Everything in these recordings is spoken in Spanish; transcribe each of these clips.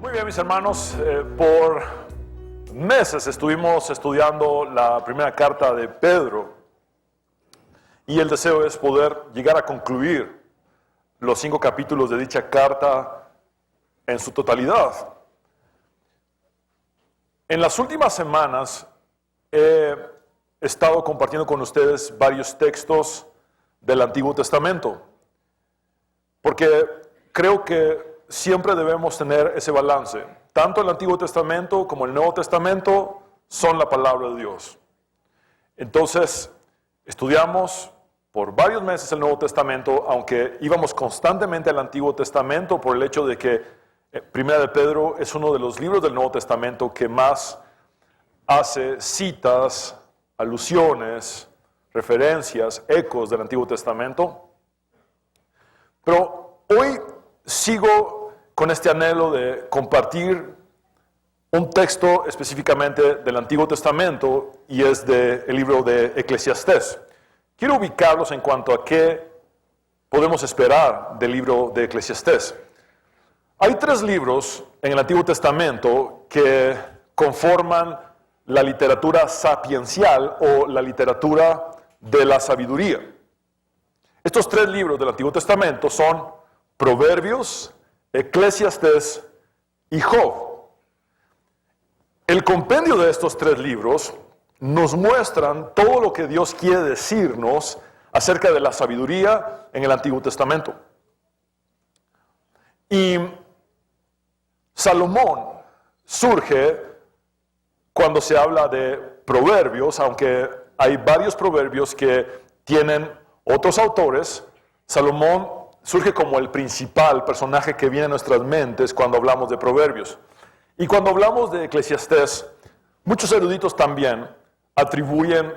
Muy bien, mis hermanos, por meses estuvimos estudiando la primera carta de Pedro y el deseo es poder llegar a concluir los 5 capítulos de dicha carta en su totalidad. En las últimas semanas he estado compartiendo con ustedes varios textos del Antiguo Testamento, porque creo que siempre debemos tener ese balance. Tanto el Antiguo Testamento como el Nuevo Testamento son la palabra de Dios. Entonces, estudiamos por varios meses el Nuevo Testamento, aunque íbamos constantemente al Antiguo Testamento por el hecho de que Primera de Pedro es uno de los libros del Nuevo Testamento que más hace citas, alusiones, referencias, ecos del Antiguo Testamento. Pero hoy sigo con este anhelo de compartir un texto específicamente del Antiguo Testamento y es del libro de Eclesiastés. Quiero ubicarlos en cuanto a qué podemos esperar del libro de Eclesiastés. Hay 3 libros en el Antiguo Testamento que conforman la literatura sapiencial o la literatura de la sabiduría. Estos 3 libros del Antiguo Testamento son Proverbios, Eclesiastés y Job. El compendio de estos 3 libros nos muestran todo lo que Dios quiere decirnos acerca de la sabiduría en el Antiguo Testamento. Y Salomón surge cuando se habla de proverbios, aunque hay varios proverbios que tienen otros autores. Salomón surge como el principal personaje que viene a nuestras mentes cuando hablamos de proverbios. Y cuando hablamos de Eclesiastés, muchos eruditos también atribuyen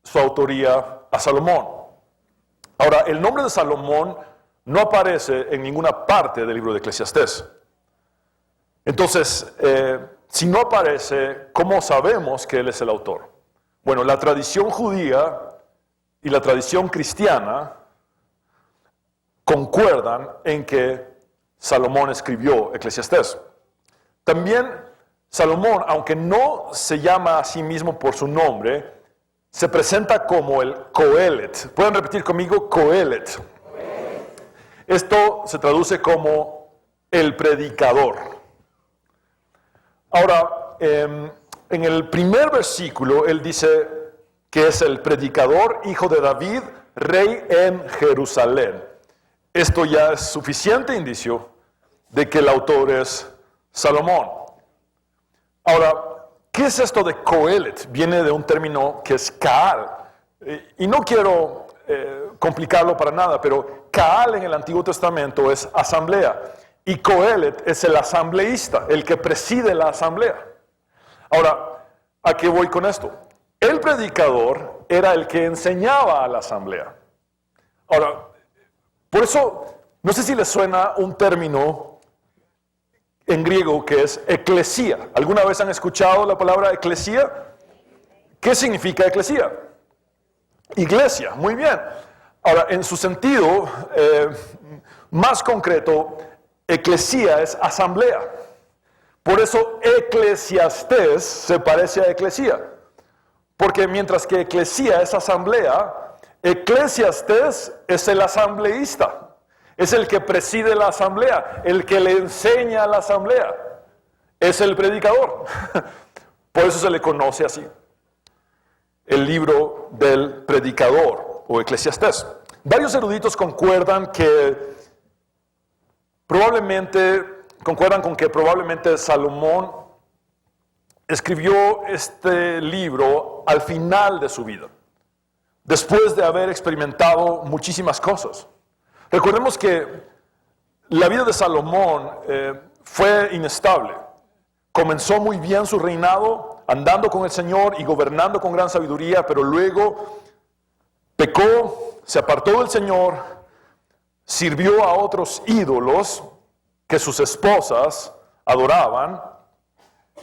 su autoría a Salomón. Ahora, el nombre de Salomón no aparece en ninguna parte del libro de Eclesiastés. Entonces, si no aparece, ¿cómo sabemos que él es el autor? Bueno, la tradición judía y la tradición cristiana concuerdan en que Salomón escribió Eclesiastés. También Salomón, aunque no se llama a sí mismo por su nombre, se presenta como el Coelet. ¿Pueden repetir conmigo? Coelet. Esto se traduce como el predicador. Ahora, en el primer versículo, él dice que es el predicador, hijo de David, rey en Jerusalén. Esto ya es suficiente indicio de que el autor es Salomón. Ahora, ¿qué es esto de Coelet? Viene de un término que es Kaal. Y no quiero complicarlo para nada, pero Kaal en el Antiguo Testamento es asamblea. Y Coelet es el asambleísta, el que preside la asamblea. Ahora, ¿a qué voy con esto? El predicador era el que enseñaba a la asamblea. Ahora, por eso, no sé si les suena un término en griego que es eclesía. ¿Alguna vez han escuchado la palabra eclesía? ¿Qué significa eclesía? Iglesia, muy bien. Ahora, en su sentido más concreto, eclesía es asamblea. Por eso Eclesiastés se parece a eclesía. Porque mientras que eclesía es asamblea, Eclesiastés es el asambleísta, es el que preside la asamblea, el que le enseña a la asamblea, es el predicador. Por eso se le conoce así, el libro del predicador o Eclesiastés. Varios eruditos concuerdan con que probablemente Salomón escribió este libro al final de su vida, después de haber experimentado muchísimas cosas. Recordemos que la vida de Salomón fue inestable. Comenzó muy bien su reinado, andando con el Señor y gobernando con gran sabiduría, pero luego pecó, se apartó del Señor, sirvió a otros ídolos que sus esposas adoraban,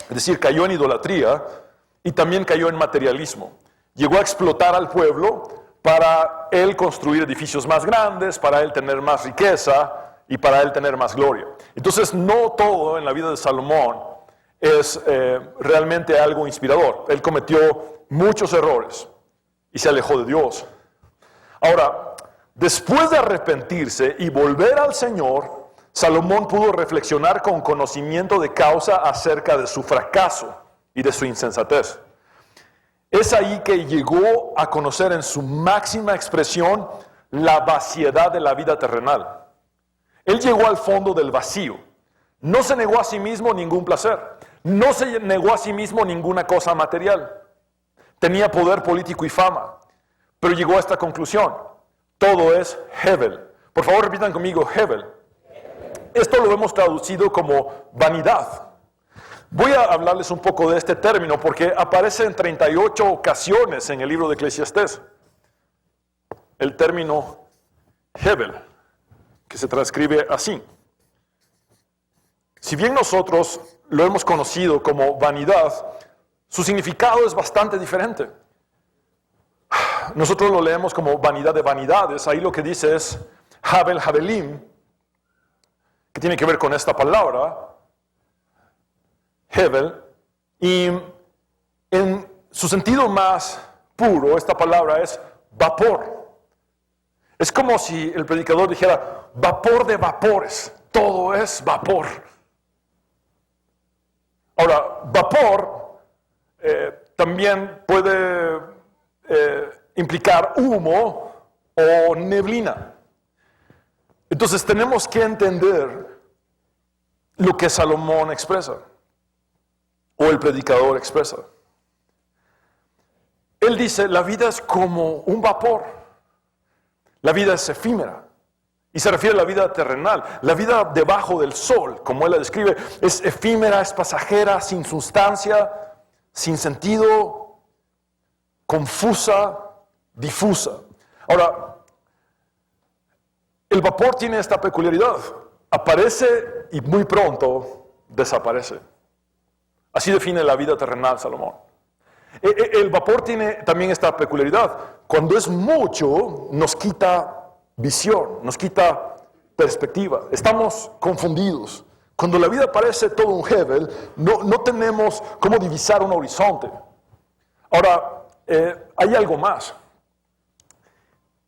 es decir, cayó en idolatría y también cayó en materialismo. Llegó a explotar al pueblo para él construir edificios más grandes, para él tener más riqueza y para él tener más gloria. Entonces, no todo en la vida de Salomón es realmente algo inspirador. Él cometió muchos errores y se alejó de Dios. Ahora, después de arrepentirse y volver al Señor, Salomón pudo reflexionar con conocimiento de causa acerca de su fracaso y de su insensatez. Es ahí que llegó a conocer en su máxima expresión la vaciedad de la vida terrenal. Él llegó al fondo del vacío. No se negó a sí mismo ningún placer. No se negó a sí mismo ninguna cosa material. Tenía poder político y fama. Pero llegó a esta conclusión. Todo es Hevel. Por favor, repitan conmigo, Hevel. Esto lo hemos traducido como vanidad. Voy a hablarles un poco de este término porque aparece en 38 ocasiones en el libro de Eclesiastés. El término Hevel, que se transcribe así. Si bien nosotros lo hemos conocido como vanidad, su significado es bastante diferente. Nosotros lo leemos como vanidad de vanidades. Ahí lo que dice es Havel Havelim, que tiene que ver con esta palabra, Hevel, y en su sentido más puro, esta palabra es vapor. Es como si el predicador dijera, vapor de vapores, todo es vapor. Ahora, vapor también puede implicar humo o neblina. Entonces tenemos que entender lo que Salomón expresa, o el predicador expresa. Él dice, la vida es como un vapor, la vida es efímera, y se refiere a la vida terrenal. La vida debajo del sol, como él la describe, es efímera, es pasajera, sin sustancia, sin sentido, confusa, difusa. Ahora, el vapor tiene esta peculiaridad. Aparece y muy pronto desaparece. Así define la vida terrenal Salomón. El vapor tiene también esta peculiaridad. Cuando es mucho, nos quita visión, nos quita perspectiva. Estamos confundidos. Cuando la vida parece todo un Hevel, no tenemos cómo divisar un horizonte. Ahora, hay algo más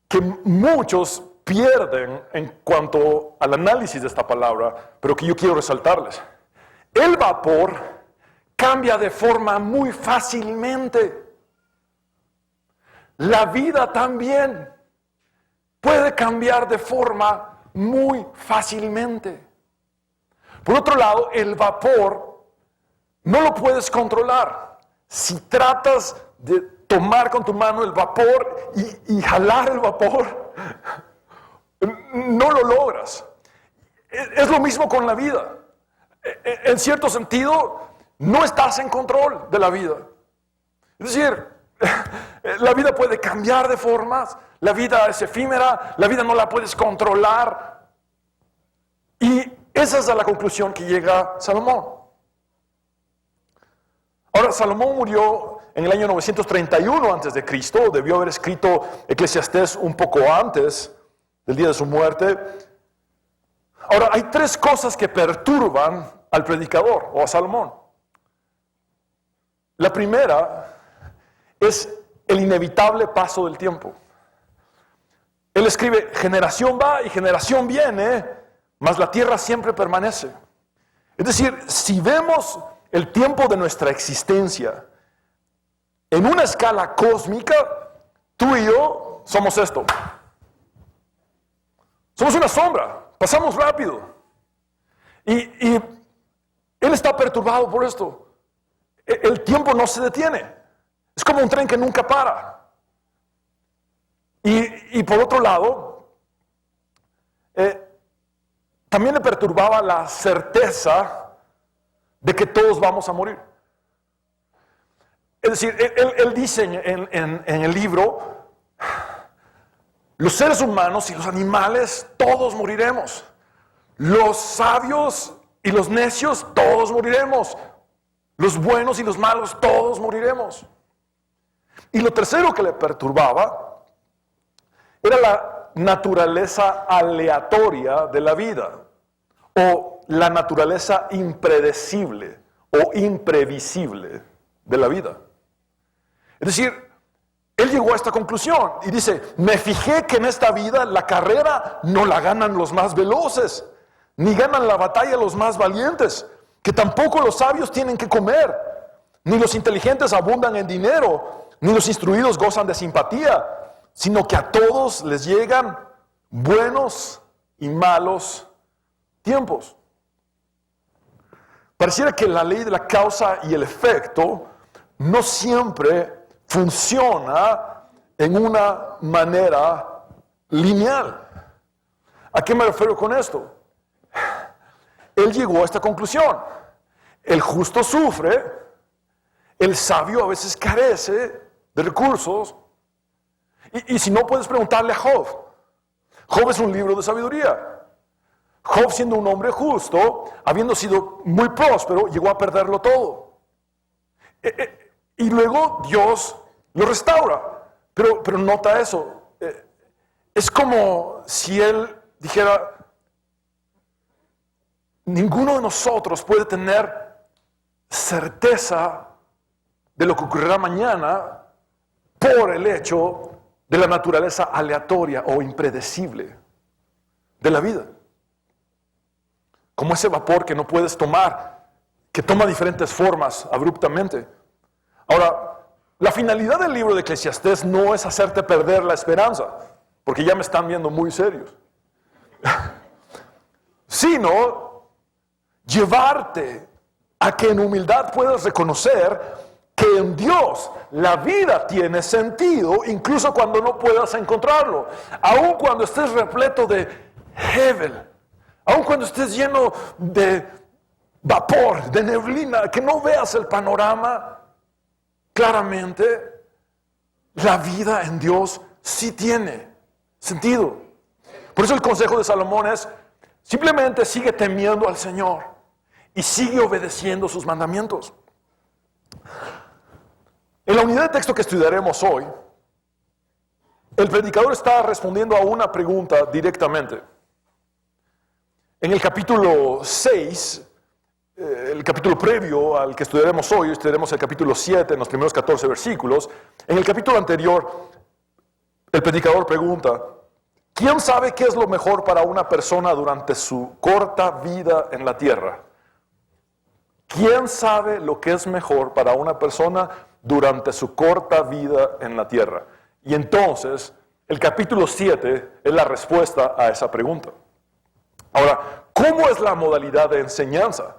que muchos pierden en cuanto al análisis de esta palabra, pero que yo quiero resaltarles. El vapor cambia de forma muy fácilmente. La vida también puede cambiar de forma muy fácilmente. Por otro lado, el vapor no lo puedes controlar. Si tratas de tomar con tu mano el vapor y jalar el vapor, no lo logras. Es lo mismo con la vida. En cierto sentido, no estás en control de la vida. Es decir, la vida puede cambiar de formas, la vida es efímera, la vida no la puedes controlar. Y esa es la conclusión que llega Salomón. Ahora, Salomón murió en el año 931 a.C., debió haber escrito Eclesiastés un poco antes del día de su muerte. Ahora, hay tres cosas que perturban al predicador o a Salomón. La primera es el inevitable paso del tiempo. Él escribe, generación va y generación viene, mas la tierra siempre permanece. Es decir, si vemos el tiempo de nuestra existencia en una escala cósmica, tú y yo somos esto. Somos una sombra, pasamos rápido. Y él está perturbado por esto. El tiempo no se detiene. Es como un tren que nunca para. Y por otro lado, también le perturbaba la certeza de que todos vamos a morir. Es decir, él dice en el libro, los seres humanos y los animales, todos moriremos. Los sabios y los necios, todos moriremos. Los buenos y los malos, todos moriremos. Y lo tercero que le perturbaba era naturaleza aleatoria de la vida o la naturaleza impredecible o imprevisible de la vida. Es decir, él llegó a esta conclusión y dice, me fijé que en esta vida la carrera no la ganan los más veloces, ni ganan la batalla los más valientes, que tampoco los sabios tienen que comer, ni los inteligentes abundan en dinero, ni los instruidos gozan de simpatía, sino que a todos les llegan buenos y malos tiempos. Pareciera que la ley de la causa y el efecto no siempre funciona en una manera lineal. ¿A qué me refiero con esto? Él llegó a esta conclusión. El justo sufre, el sabio a veces carece de recursos. Y si no, puedes preguntarle a Job. Job es un libro de sabiduría. Job, siendo un hombre justo, habiendo sido muy próspero, llegó a perderlo todo. Y luego Dios lo restaura. Pero nota eso. Es como si Él dijera, ninguno de nosotros puede tener certeza de lo que ocurrirá mañana por el hecho de la naturaleza aleatoria o impredecible de la vida. Como ese vapor que no puedes tomar, que toma diferentes formas abruptamente. Ahora, la finalidad del libro de Eclesiastés no es hacerte perder la esperanza, porque ya me están viendo muy serios, sino llevarte a que en humildad puedas reconocer que en Dios la vida tiene sentido, incluso cuando no puedas encontrarlo, aun cuando estés repleto de Hebel, aun cuando estés lleno de vapor, de neblina, que no veas el panorama claramente, la vida en Dios sí tiene sentido. Por eso el consejo de Salomón es, simplemente sigue temiendo al Señor y sigue obedeciendo sus mandamientos. En la unidad de texto que estudiaremos hoy, el predicador está respondiendo a una pregunta directamente. En el capítulo 6, el capítulo previo al que estudiaremos hoy, estudiaremos el capítulo 7 en los primeros 14 versículos. En el capítulo anterior, el predicador pregunta, ¿quién sabe qué es lo mejor para una persona durante su corta vida en la tierra? ¿Quién sabe lo que es mejor para una persona durante su corta vida en la tierra? Y entonces, el capítulo 7 es la respuesta a esa pregunta. Ahora, ¿cómo es la modalidad de enseñanza?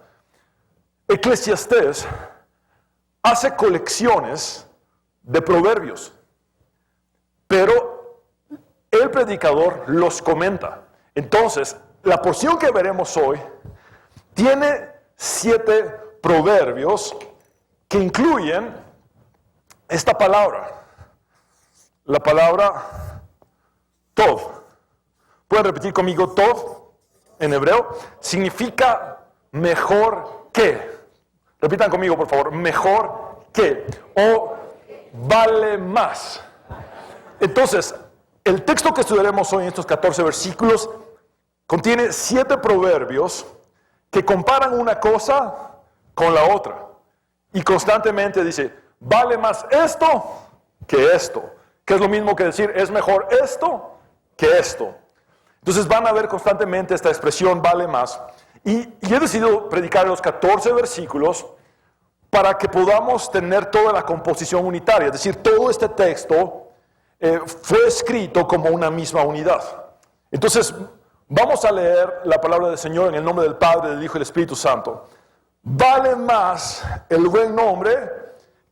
Eclesiastés hace colecciones de proverbios, pero el predicador los comenta. Entonces, la porción que veremos hoy tiene 7 proverbios que incluyen esta palabra, la palabra tov. ¿Pueden repetir conmigo tov en hebreo? Significa mejor que. Repitan conmigo, por favor, mejor que o vale más. Entonces, el texto que estudiaremos hoy en estos 14 versículos contiene 7 proverbios que comparan una cosa con la otra. Y constantemente dice, vale más esto que esto. Que es lo mismo que decir, es mejor esto que esto. Entonces van a ver constantemente esta expresión, vale más. Y he decidido predicar los 14 versículos para que podamos tener toda la composición unitaria. Es decir, todo este texto fue escrito como una misma unidad. Entonces, vamos a leer la palabra del Señor en el nombre del Padre, del Hijo y del Espíritu Santo. Vale más el buen nombre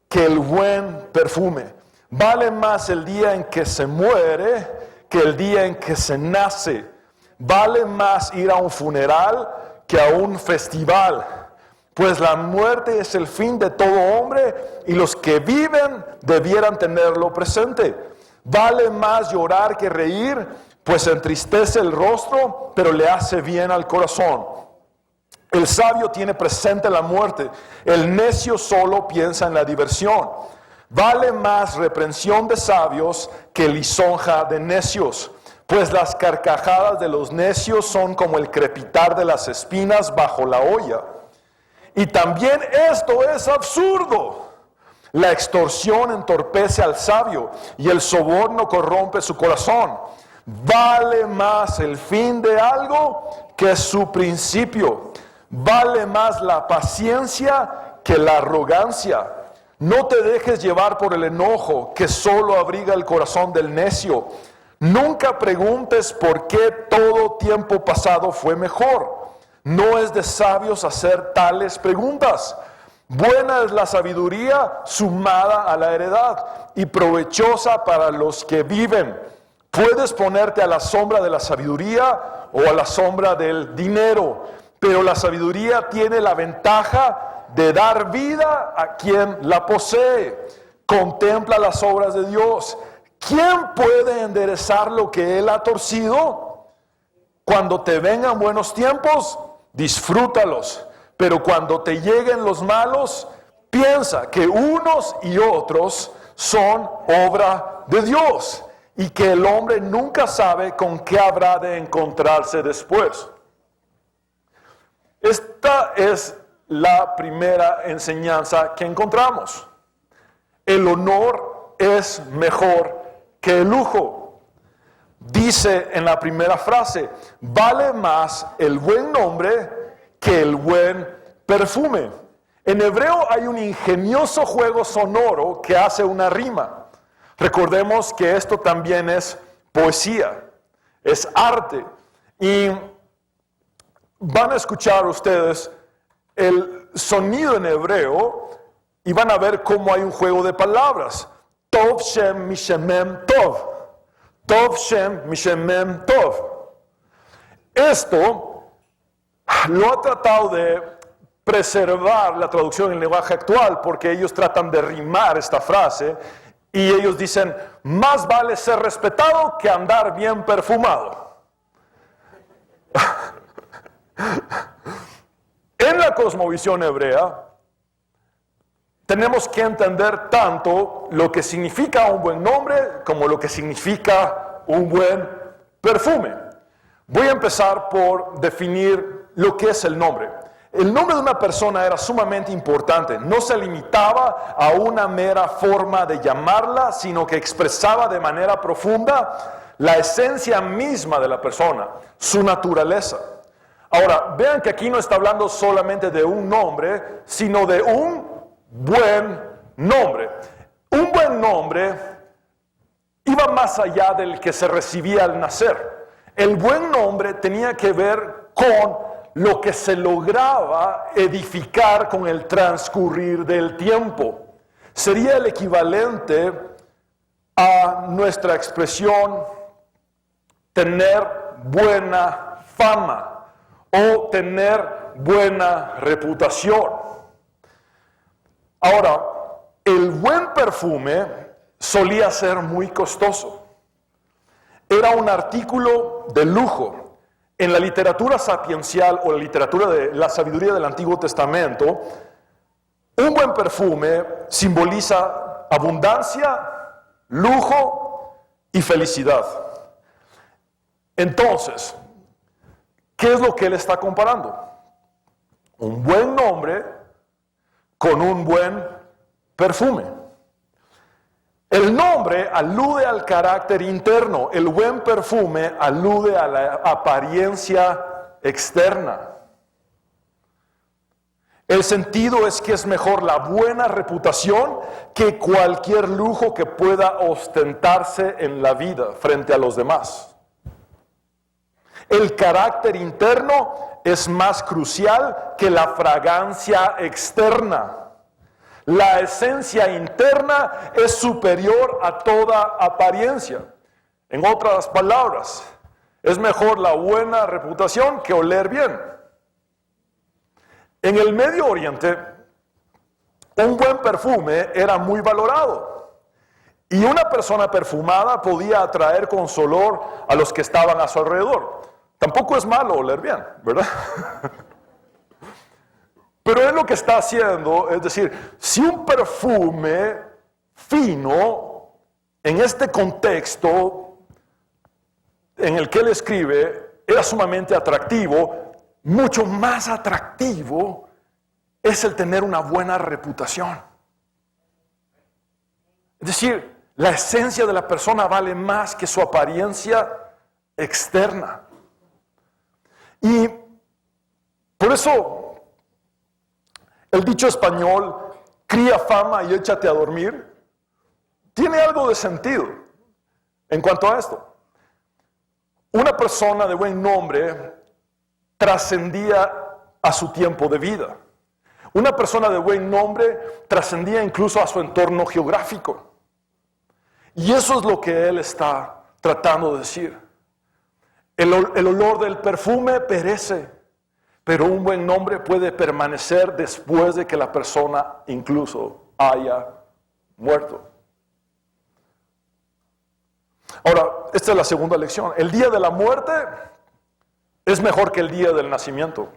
que el buen perfume. Vale más el día en que se muere que el día en que se nace. Vale más ir a un funeral que a un festival. Pues la muerte es el fin de todo hombre y los que viven debieran tenerlo presente. Vale más llorar que reír, pues entristece el rostro, pero le hace bien al corazón. El sabio tiene presente la muerte, el necio solo piensa en la diversión. Vale más reprensión de sabios que lisonja de necios, pues las carcajadas de los necios son como el crepitar de las espinas bajo la olla. Y también esto es absurdo. La extorsión entorpece al sabio y el soborno corrompe su corazón. Vale más el fin de algo que su principio. Vale más la paciencia que la arrogancia. No te dejes llevar por el enojo que solo abriga el corazón del necio. Nunca preguntes por qué todo tiempo pasado fue mejor. No es de sabios hacer tales preguntas. Buena es la sabiduría sumada a la heredad y provechosa para los que viven. Puedes ponerte a la sombra de la sabiduría o a la sombra del dinero, pero la sabiduría tiene la ventaja de dar vida a quien la posee. Contempla las obras de Dios. ¿Quién puede enderezar lo que Él ha torcido? Cuando te vengan buenos tiempos, disfrútalos. Pero cuando te lleguen los malos, piensa que unos y otros son obra de Dios y que el hombre nunca sabe con qué habrá de encontrarse después. Esta es la primera enseñanza que encontramos. El honor es mejor que el lujo. Dice en la primera frase, vale más el buen nombre que el buen perfume. En hebreo hay un ingenioso juego sonoro que hace una rima. Recordemos que esto también es poesía, es arte. Y van a escuchar ustedes el sonido en hebreo y van a ver cómo hay un juego de palabras. Tov Shem Mishemem Tov. Tov Shem Mishemem Tov. Esto lo ha tratado de preservar la traducción en el lenguaje actual porque ellos tratan de rimar esta frase y ellos dicen, más vale ser respetado que andar bien perfumado. En la cosmovisión hebrea, tenemos que entender tanto lo que significa un buen nombre como lo que significa un buen perfume. Voy a empezar por definir lo que es el nombre. El nombre de una persona era sumamente importante. No se limitaba a una mera forma de llamarla, sino que expresaba de manera profunda la esencia misma de la persona, su naturaleza. Ahora, vean que aquí no está hablando solamente de un nombre, sino de un buen nombre. Un buen nombre iba más allá del que se recibía al nacer. El buen nombre tenía que ver con lo que se lograba edificar con el transcurrir del tiempo. Sería el equivalente a nuestra expresión tener buena fama o tener buena reputación. Ahora, el buen perfume solía ser muy costoso. Era un artículo de lujo. En la literatura sapiencial o la literatura de la sabiduría del Antiguo Testamento, un buen perfume simboliza abundancia, lujo y felicidad. Entonces, ¿qué es lo que él está comparando? Un buen nombre con un buen perfume. El nombre alude al carácter interno, el buen perfume alude a la apariencia externa. El sentido es que es mejor la buena reputación que cualquier lujo que pueda ostentarse en la vida frente a los demás. El carácter interno es más crucial que la fragancia externa. La esencia interna es superior a toda apariencia. En otras palabras, es mejor la buena reputación que oler bien. En el Medio Oriente, un buen perfume era muy valorado. Y una persona perfumada podía atraer con su olor a los que estaban a su alrededor. Tampoco es malo oler bien, ¿verdad? Pero él lo que está haciendo es decir, si un perfume fino, en este contexto, en el que él escribe era sumamente atractivo. Mucho más atractivo es el tener una buena reputación. Es decir, la esencia de la persona vale más que su apariencia externa. Y por eso el dicho español, cría fama y échate a dormir, tiene algo de sentido en cuanto a esto. Una persona de buen nombre trascendía a su tiempo de vida. Una persona de buen nombre trascendía incluso a su entorno geográfico. Y eso es lo que él está tratando de decir. El olor del perfume perece, pero un buen nombre puede permanecer después de que la persona incluso haya muerto. Ahora, esta es la segunda lección. El día de la muerte es mejor que el día del nacimiento.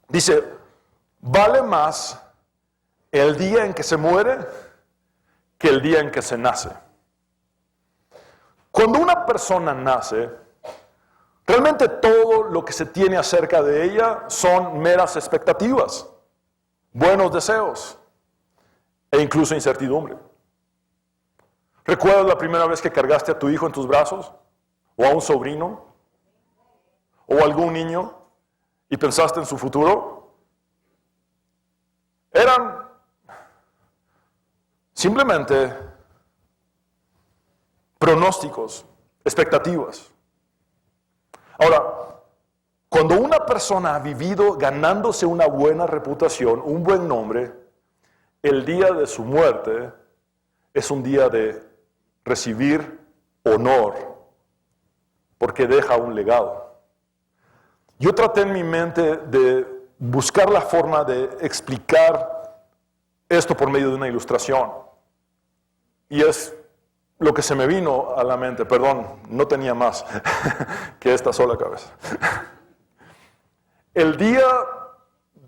Dice, vale más el día en que se muere que el día en que se nace. Cuando una persona nace, realmente todo lo que se tiene acerca de ella son meras expectativas, buenos deseos e incluso incertidumbre. ¿Recuerdas la primera vez que cargaste a tu hijo en tus brazos? ¿O a un sobrino? ¿O a algún niño? ¿Y pensaste en su futuro? Eran simplemente pronósticos, expectativas. Ahora, cuando una persona ha vivido ganándose una buena reputación, un buen nombre, el día de su muerte es un día de recibir honor, porque deja un legado. Yo traté en mi mente de buscar la forma de explicar esto por medio de una ilustración. Y es lo que se me vino a la mente. Perdón, no tenía más que esta sola cabeza. El día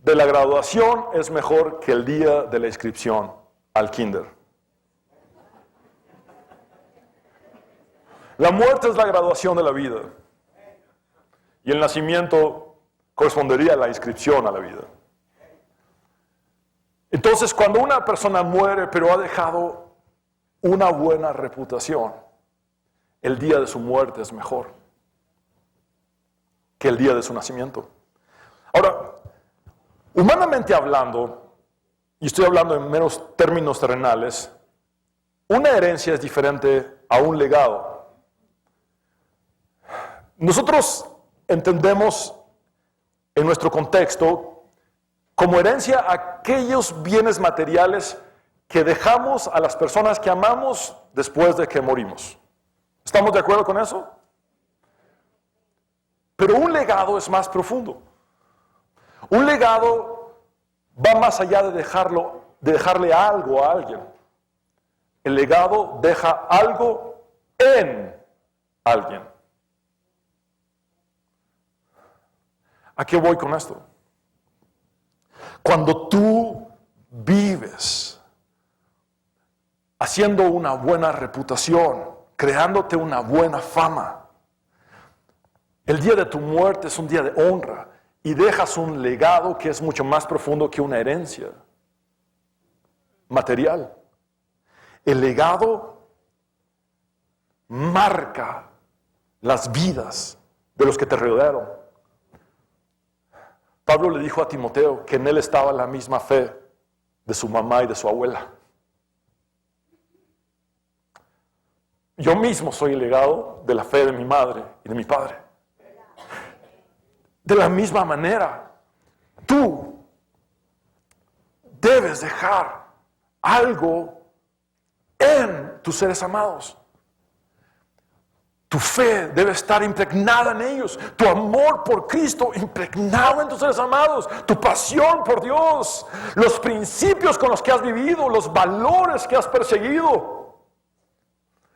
de la graduación es mejor que el día de la inscripción al kinder. La muerte es la graduación de la vida. Y el nacimiento correspondería a la inscripción a la vida. Entonces, cuando una persona muere, pero ha dejado una buena reputación, el día de su muerte es mejor que el día de su nacimiento. Ahora, humanamente hablando, y estoy hablando en menos términos terrenales, una herencia es diferente a un legado. Nosotros entendemos en nuestro contexto como herencia aquellos bienes materiales que dejamos a las personas que amamos después de que morimos. ¿Estamos de acuerdo con eso? Pero un legado es más profundo. Un legado va más allá de dejarle algo a alguien. El legado deja algo en alguien. ¿A qué voy con esto? Cuando tú vives haciendo una buena reputación, creándote una buena fama, el día de tu muerte es un día de honra y dejas un legado que es mucho más profundo que una herencia material. El legado marca las vidas de los que te rodearon. Pablo le dijo a Timoteo que en él estaba la misma fe de su mamá y de su abuela. Yo mismo soy el legado de la fe de mi madre y de mi padre. De la misma manera, tú debes dejar algo en tus seres amados. Tu fe debe estar impregnada en ellos. Tu amor por Cristo impregnado en tus seres amados. Tu pasión por Dios. Los principios con los que has vivido. Los valores que has perseguido.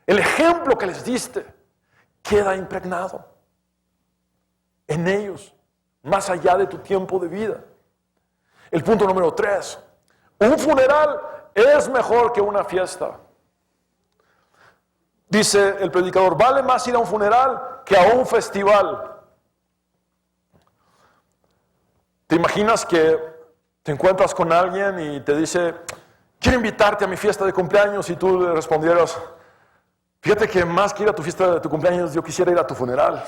El ejemplo que les diste queda impregnado en ellos, más allá de tu tiempo de vida. El punto número 3. Un funeral es mejor que una fiesta. Dice el predicador, vale más ir a un funeral que a un festival. ¿Te imaginas que te encuentras con alguien y te dice, quiero invitarte a mi fiesta de cumpleaños, y tú le respondieras, fíjate que más que ir a tu fiesta de tu cumpleaños, yo quisiera ir a tu funeral?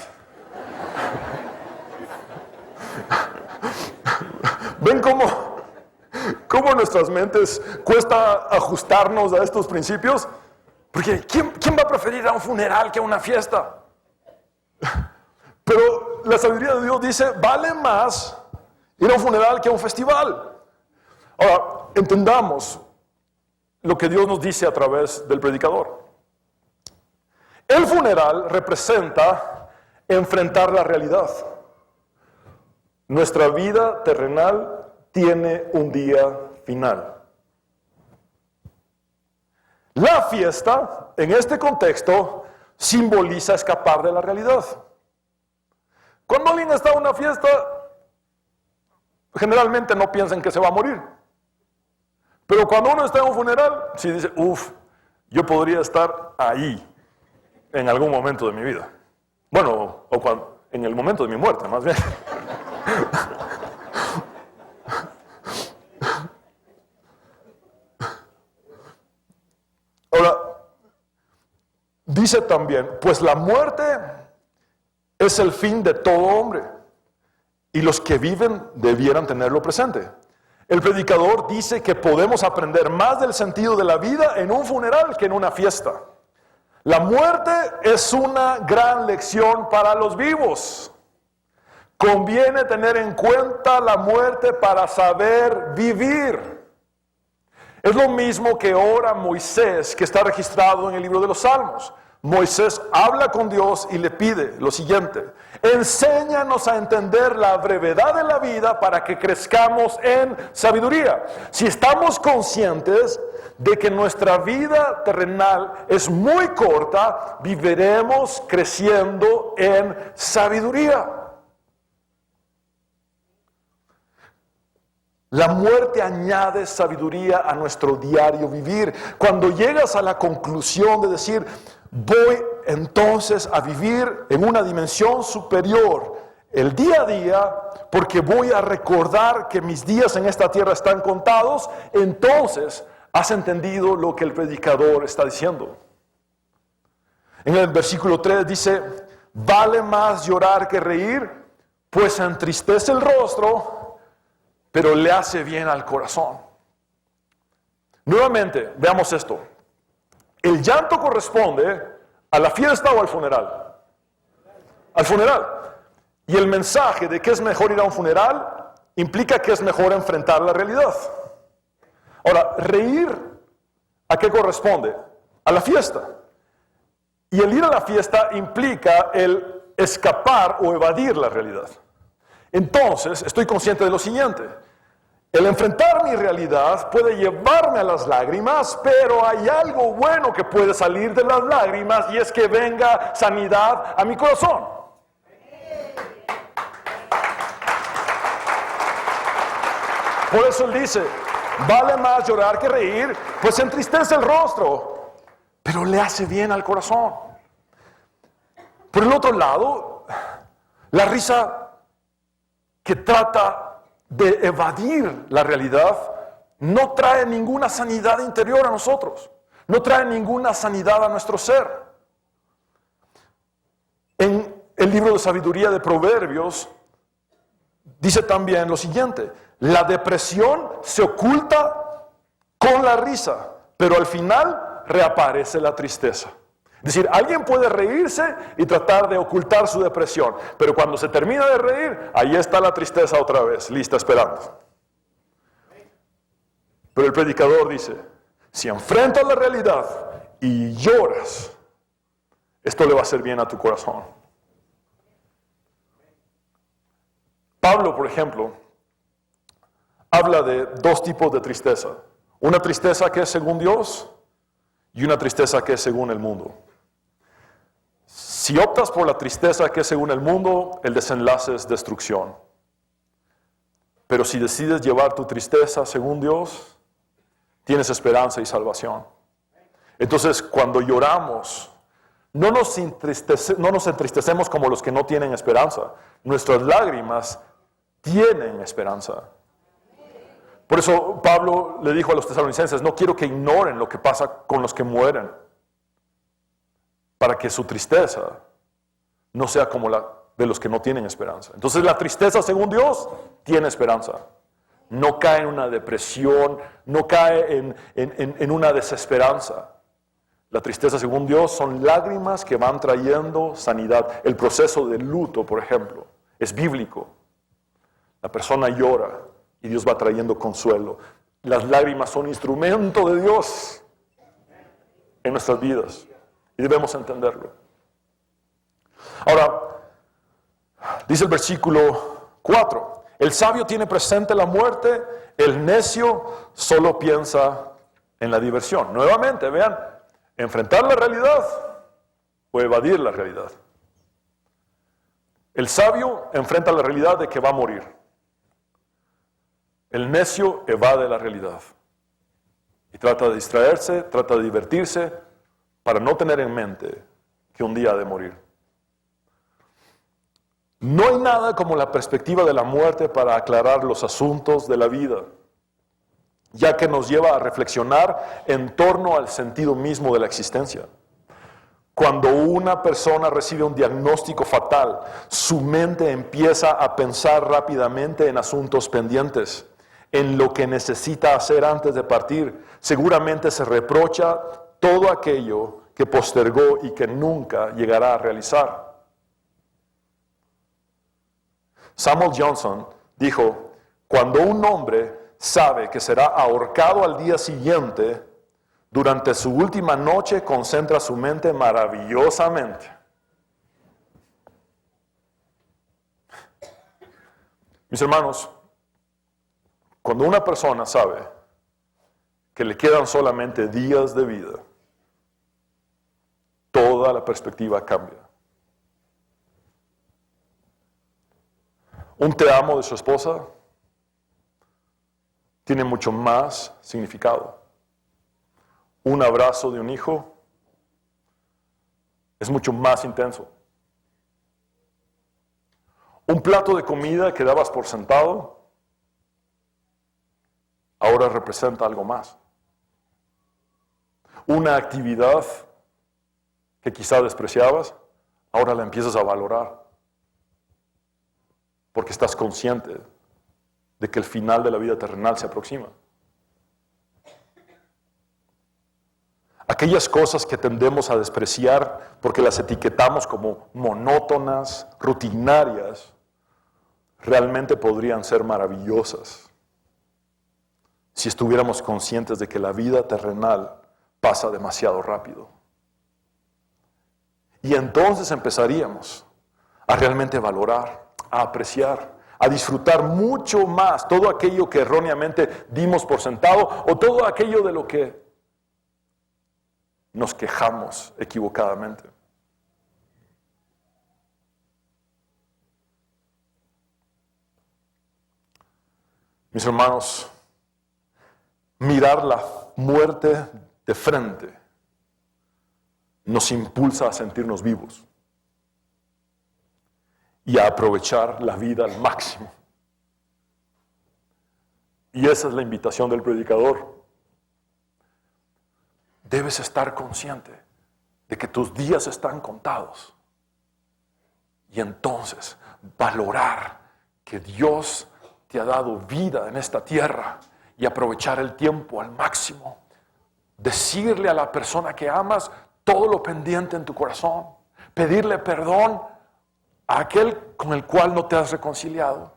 ¿Ven cómo en nuestras mentes cuesta ajustarnos a estos principios? Porque ¿quién va a preferir a un funeral que a una fiesta? Pero la sabiduría de Dios dice, vale más ir a un funeral que a un festival. Ahora, entendamos lo que Dios nos dice a través del predicador. El funeral representa enfrentar la realidad. Nuestra vida terrenal tiene un día final. La fiesta, en este contexto, simboliza escapar de la realidad. Cuando alguien está en una fiesta, generalmente no piensa en que se va a morir. Pero cuando uno está en un funeral, sí dice, yo podría estar ahí en algún momento de mi vida. Bueno, en el momento de mi muerte, más bien. Ahora, dice también, pues la muerte es el fin de todo hombre, y los que viven debieran tenerlo presente. El predicador dice que podemos aprender más del sentido de la vida en un funeral que en una fiesta. La muerte es una gran lección para los vivos. Conviene tener en cuenta la muerte para saber vivir. Es lo mismo que ora Moisés, que está registrado en el libro de los Salmos. Moisés habla con Dios y le pide lo siguiente: enséñanos a entender la brevedad de la vida para que crezcamos en sabiduría. Si estamos conscientes de que nuestra vida terrenal es muy corta, viviremos creciendo en sabiduría. La muerte añade sabiduría a nuestro diario vivir. Cuando llegas a la conclusión de decir, voy entonces a vivir en una dimensión superior el día a día, porque voy a recordar que mis días en esta tierra están contados, entonces has entendido lo que el predicador está diciendo. En el versículo 3 dice, vale más llorar que reír, pues entristece el rostro, pero le hace bien al corazón. Nuevamente, veamos esto. ¿El llanto corresponde a la fiesta o al funeral? Al funeral. Y el mensaje de que es mejor ir a un funeral implica que es mejor enfrentar la realidad. Ahora, reír, ¿a qué corresponde? A la fiesta. Y el ir a la fiesta implica el escapar o evadir la realidad. Entonces, estoy consciente de lo siguiente: el enfrentar mi realidad puede llevarme a las lágrimas, pero hay algo bueno que puede salir de las lágrimas, y es que venga sanidad a mi corazón. Por eso él dice, vale más llorar que reír, pues entristece el rostro, pero le hace bien al corazón. Por el otro lado, la risa que trata de evadir la realidad no trae ninguna sanidad interior a nosotros, no trae ninguna sanidad a nuestro ser. En el libro de sabiduría de Proverbios dice también lo siguiente: la depresión se oculta con la risa, pero al final reaparece la tristeza. Es decir, alguien puede reírse y tratar de ocultar su depresión, pero cuando se termina de reír, ahí está la tristeza otra vez, lista esperando. Pero el predicador dice, si enfrentas la realidad y lloras, esto le va a hacer bien a tu corazón. Pablo, por ejemplo, habla de dos tipos de tristeza. Una tristeza que es según Dios y una tristeza que es según el mundo. Si optas por la tristeza que es según el mundo, el desenlace es destrucción. Pero si decides llevar tu tristeza según Dios, tienes esperanza y salvación. Entonces, cuando lloramos, no nos entristecemos como los que no tienen esperanza. Nuestras lágrimas tienen esperanza. Por eso Pablo le dijo a los tesalonicenses, no quiero que ignoren lo que pasa con los que mueren, para que su tristeza no sea como la de los que no tienen esperanza. Entonces la tristeza, según Dios, tiene esperanza. No cae en una depresión, no cae en una desesperanza. La tristeza, según Dios, son lágrimas que van trayendo sanidad. El proceso de luto, por ejemplo, es bíblico. La persona llora y Dios va trayendo consuelo. Las lágrimas son instrumento de Dios en nuestras vidas y debemos entenderlo. Ahora, dice el versículo 4, el sabio tiene presente la muerte, el necio solo piensa en la diversión. Nuevamente, vean, enfrentar la realidad o evadir la realidad. El sabio enfrenta la realidad de que va a morir. El necio evade la realidad y trata de distraerse, trata de divertirse para no tener en mente que un día ha de morir. No hay nada como la perspectiva de la muerte para aclarar los asuntos de la vida, ya que nos lleva a reflexionar en torno al sentido mismo de la existencia. Cuando una persona recibe un diagnóstico fatal, su mente empieza a pensar rápidamente en asuntos pendientes, en lo que necesita hacer antes de partir. Seguramente se reprocha todo aquello que postergó y que nunca llegará a realizar. Samuel Johnson dijo, cuando un hombre sabe que será ahorcado al día siguiente, durante su última noche concentra su mente maravillosamente. Mis hermanos, cuando una persona sabe que le quedan solamente días de vida, toda la perspectiva cambia. Un te amo de su esposa tiene mucho más significado. Un abrazo de un hijo es mucho más intenso. Un plato de comida que dabas por sentado ahora representa algo más. Una actividad que quizá despreciabas, ahora la empiezas a valorar. Porque estás consciente de que el final de la vida terrenal se aproxima. Aquellas cosas que tendemos a despreciar porque las etiquetamos como monótonas, rutinarias, realmente podrían ser maravillosas si estuviéramos conscientes de que la vida terrenal pasa demasiado rápido. Y entonces empezaríamos a realmente valorar, a apreciar, a disfrutar mucho más todo aquello que erróneamente dimos por sentado o todo aquello de lo que nos quejamos equivocadamente. Mis hermanos, mirar la muerte de frente nos impulsa a sentirnos vivos y a aprovechar la vida al máximo. Y esa es la invitación del predicador. Debes estar consciente de que tus días están contados. Y entonces valorar que Dios te ha dado vida en esta tierra y aprovechar el tiempo al máximo. Decirle a la persona que amas todo lo pendiente en tu corazón. Pedirle perdón a aquel con el cual no te has reconciliado.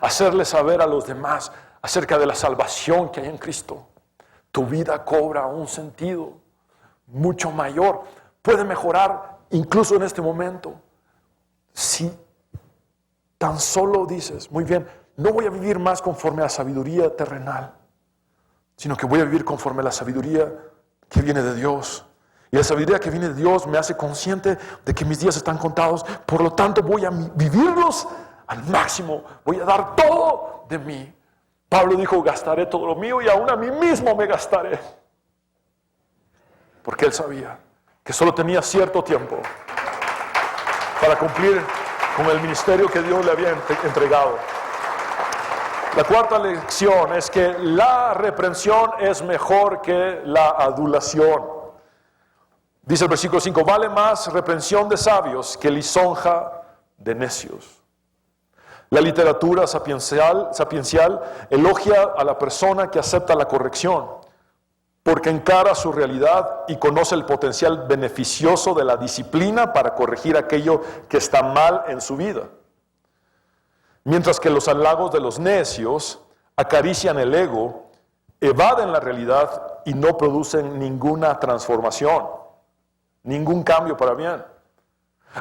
Hacerle saber a los demás acerca de la salvación que hay en Cristo. Tu vida cobra un sentido mucho mayor. Puede mejorar incluso en este momento. Si tan solo dices, muy bien, no voy a vivir más conforme a la sabiduría terrenal, sino que voy a vivir conforme a la sabiduría que viene de Dios. Y la sabiduría que viene de Dios me hace consciente de que mis días están contados. Por lo tanto, voy a vivirlos al máximo. Voy a dar todo de mí. Pablo dijo, gastaré todo lo mío y aún a mí mismo me gastaré. Porque él sabía que solo tenía cierto tiempo para cumplir con el ministerio que Dios le había entregado. La cuarta lección es que la reprensión es mejor que la adulación. Dice el versículo 5, vale más reprensión de sabios que lisonja de necios. La literatura sapiencial elogia a la persona que acepta la corrección, porque encara su realidad y conoce el potencial beneficioso de la disciplina para corregir aquello que está mal en su vida. Mientras que los halagos de los necios acarician el ego, evaden la realidad y no producen ninguna transformación, ningún cambio para bien.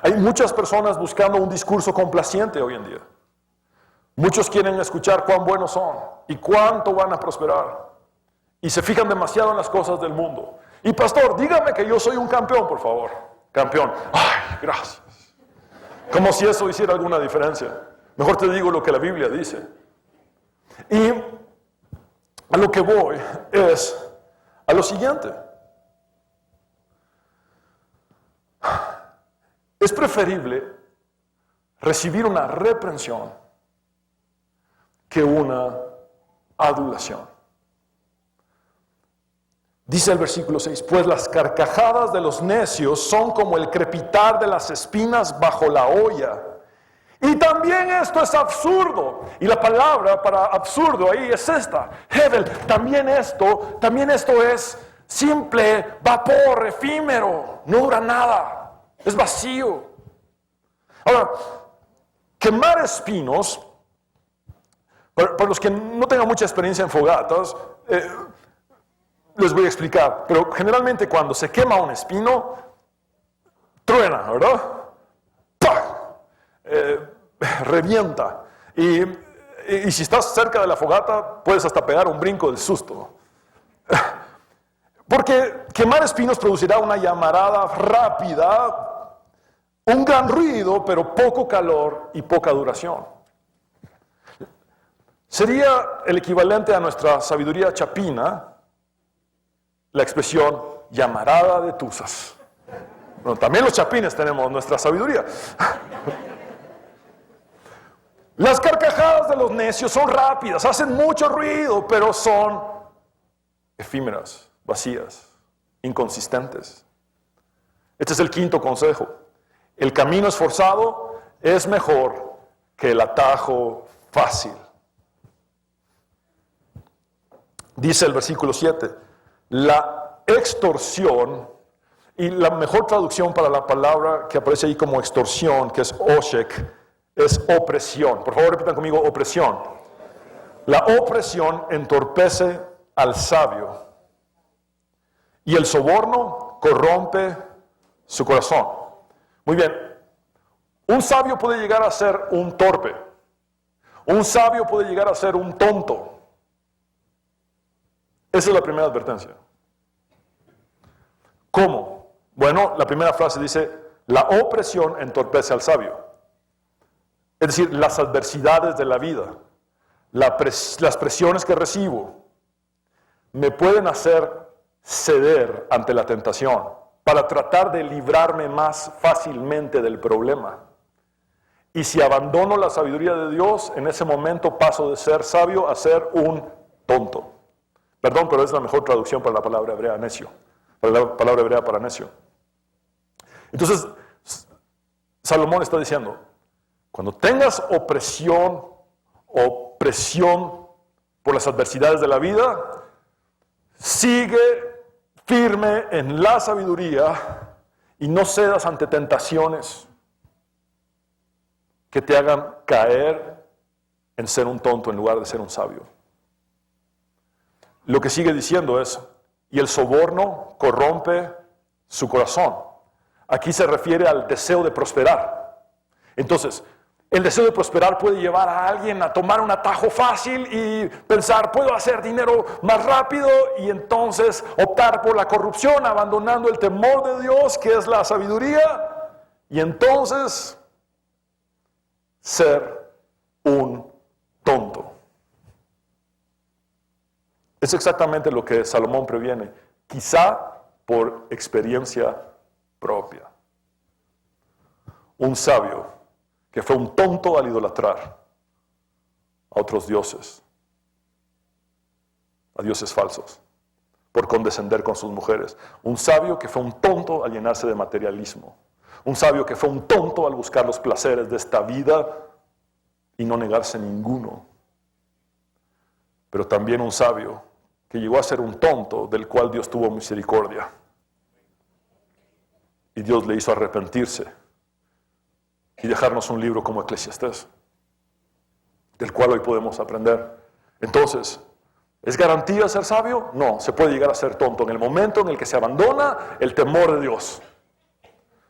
Hay muchas personas buscando un discurso complaciente hoy en día. Muchos quieren escuchar cuán buenos son y cuánto van a prosperar. Y se fijan demasiado en las cosas del mundo. Y pastor, dígame que yo soy un campeón, por favor. Campeón. Ay, gracias. Como si eso hiciera alguna diferencia. Mejor te digo lo que la Biblia dice. Y a lo que voy es a lo siguiente. Es preferible recibir una reprensión que una adulación. Dice el versículo 6, pues las carcajadas de los necios son como el crepitar de las espinas bajo la olla. Y también esto es absurdo. Y la palabra para absurdo ahí es esta, Hebel. También esto es simple vapor efímero, no dura nada, es vacío. Ahora, quemar espinos, para los que no tengan mucha experiencia en fogatas, les voy a explicar, pero generalmente cuando se quema un espino, truena, ¿verdad? ¡Pah! Revienta. Y si estás cerca de la fogata, puedes hasta pegar un brinco del susto. Porque quemar espinos producirá una llamarada rápida, un gran ruido, pero poco calor y poca duración. Sería el equivalente a nuestra sabiduría chapina, la expresión llamarada de tuzas. Bueno, también los chapines tenemos nuestra sabiduría. Las carcajadas de los necios son rápidas, hacen mucho ruido, pero son efímeras, vacías, inconsistentes. Este es el quinto consejo. El camino esforzado es mejor que el atajo fácil. Dice el versículo 7, la extorsión, y la mejor traducción para la palabra que aparece ahí como extorsión, que es oshek, es opresión. Por favor, repitan conmigo, opresión. La opresión entorpece al sabio y el soborno corrompe su corazón. Muy bien, un sabio puede llegar a ser un torpe, un sabio puede llegar a ser un tonto. Esa es la primera advertencia. ¿Cómo? Bueno, la primera frase dice, la opresión entorpece al sabio. Es decir, las adversidades de la vida, las presiones que recibo, me pueden hacer ceder ante la tentación para tratar de librarme más fácilmente del problema. Y si abandono la sabiduría de Dios, en ese momento paso de ser sabio a ser un tonto. Perdón, pero es la mejor traducción para la palabra hebrea necio. Para la palabra hebrea para necio. Entonces, Salomón está diciendo, cuando tengas opresión o presión por las adversidades de la vida, sigue firme en la sabiduría y no cedas ante tentaciones que te hagan caer en ser un tonto en lugar de ser un sabio. Lo que sigue diciendo es, y el soborno corrompe su corazón. Aquí se refiere al deseo de prosperar. Entonces, el deseo de prosperar puede llevar a alguien a tomar un atajo fácil y pensar, puedo hacer dinero más rápido, y entonces optar por la corrupción, abandonando el temor de Dios, que es la sabiduría, y entonces ser un tonto. Es exactamente lo que Salomón previene, quizá por experiencia propia. Un sabio que fue un tonto al idolatrar a otros dioses, a dioses falsos, por condescender con sus mujeres. Un sabio que fue un tonto al llenarse de materialismo. Un sabio que fue un tonto al buscar los placeres de esta vida y no negarse ninguno. Pero también un sabio que llegó a ser un tonto del cual Dios tuvo misericordia. Y Dios le hizo arrepentirse y dejarnos un libro como Eclesiastés, del cual hoy podemos aprender. Entonces, ¿es garantía ser sabio? No, se puede llegar a ser tonto en el momento en el que se abandona el temor de Dios.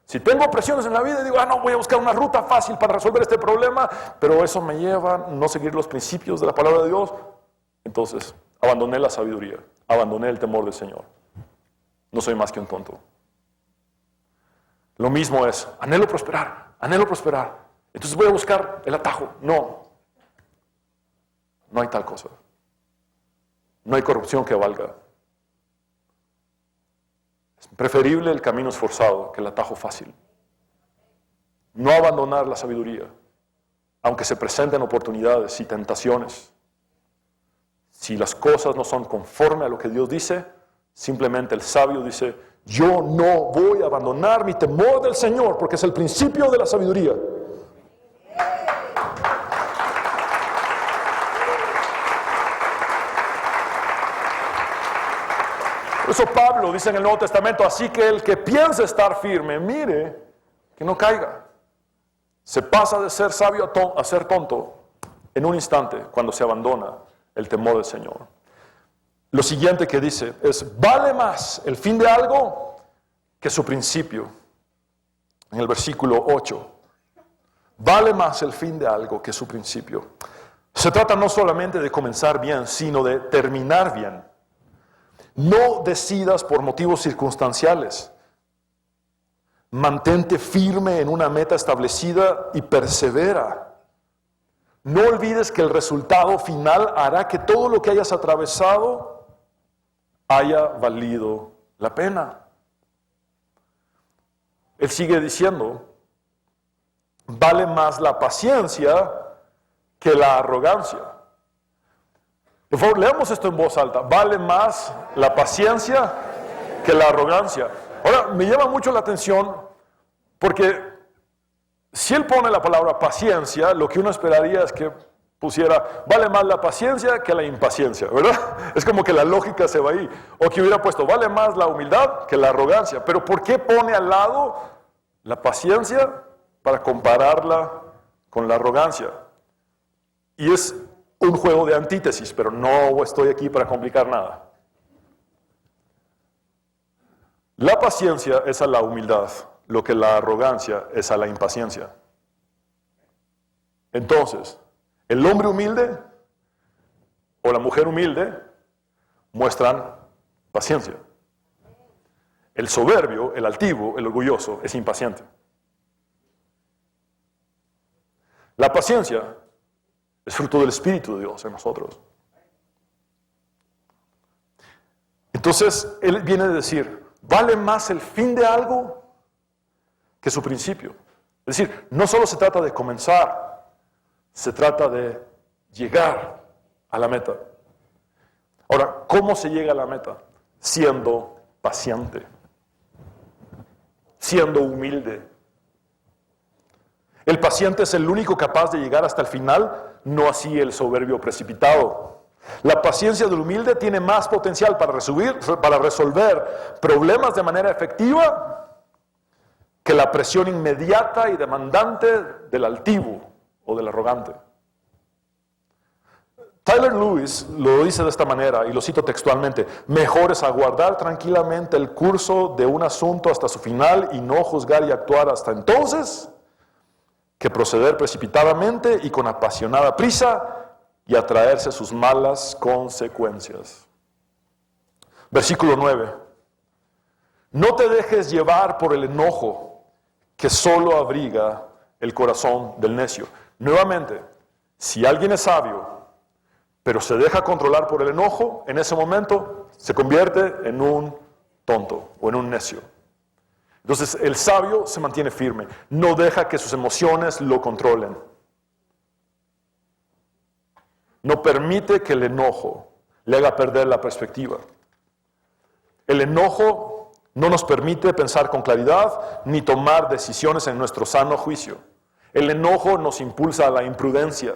Si tengo presiones en la vida y digo, no, voy a buscar una ruta fácil para resolver este problema, pero eso me lleva a no seguir los principios de la palabra de Dios, entonces abandoné la sabiduría, abandoné el temor del Señor. No soy más que un tonto. Lo mismo es, anhelo prosperar, entonces voy a buscar el atajo. No hay tal cosa. No hay corrupción que valga. Es preferible el camino esforzado que el atajo fácil. No abandonar la sabiduría, aunque se presenten oportunidades y tentaciones. Si las cosas no son conforme a lo que Dios dice, simplemente el sabio dice, yo no voy a abandonar mi temor del Señor, porque es el principio de la sabiduría. Por eso Pablo dice en el Nuevo Testamento, así que el que piensa estar firme, mire que no caiga. Se pasa de ser sabio a ser tonto en un instante cuando se abandona el temor del Señor. Lo siguiente que dice es, vale más el fin de algo que su principio. En el versículo 8, vale más el fin de algo que su principio. Se trata no solamente de comenzar bien, sino de terminar bien. No decidas por motivos circunstanciales. Mantente firme en una meta establecida y persevera. No olvides que el resultado final hará que todo lo que hayas atravesado haya valido la pena. Él sigue diciendo, vale más la paciencia que la arrogancia. Por favor, leamos esto en voz alta. Vale más la paciencia que la arrogancia. Ahora, me llama mucho la atención porque si él pone la palabra paciencia, lo que uno esperaría es que pusiera, vale más la paciencia que la impaciencia, ¿verdad? Es como que la lógica se va ahí. O que hubiera puesto, vale más la humildad que la arrogancia. Pero ¿por qué pone al lado la paciencia para compararla con la arrogancia? Y es un juego de antítesis, pero no estoy aquí para complicar nada. La paciencia es a la humildad, lo que la arrogancia es a la impaciencia. Entonces, el hombre humilde o la mujer humilde muestran paciencia. El soberbio, el altivo, el orgulloso es impaciente. La paciencia es fruto del Espíritu de Dios en nosotros. Entonces, él viene a decir, vale más el fin de algo que su principio. Es decir, no solo se trata de comenzar, se trata de llegar a la meta. Ahora, ¿cómo se llega a la meta? Siendo paciente, siendo humilde. El paciente es el único capaz de llegar hasta el final, no así el soberbio precipitado. La paciencia del humilde tiene más potencial para resolver problemas de manera efectiva que la presión inmediata y demandante del altivo o del arrogante. Tyler Lewis lo dice de esta manera, y lo cito textualmente: mejor es aguardar tranquilamente el curso de un asunto hasta su final y no juzgar y actuar hasta entonces, que proceder precipitadamente y con apasionada prisa y atraerse sus malas consecuencias. Versículo 9. No te dejes llevar por el enojo que solo abriga el corazón del necio. Nuevamente, si alguien es sabio, pero se deja controlar por el enojo, en ese momento se convierte en un tonto o en un necio. Entonces el sabio se mantiene firme, no deja que sus emociones lo controlen. No permite que el enojo le haga perder la perspectiva. El enojo no nos permite pensar con claridad ni tomar decisiones en nuestro sano juicio. El enojo nos impulsa a la imprudencia.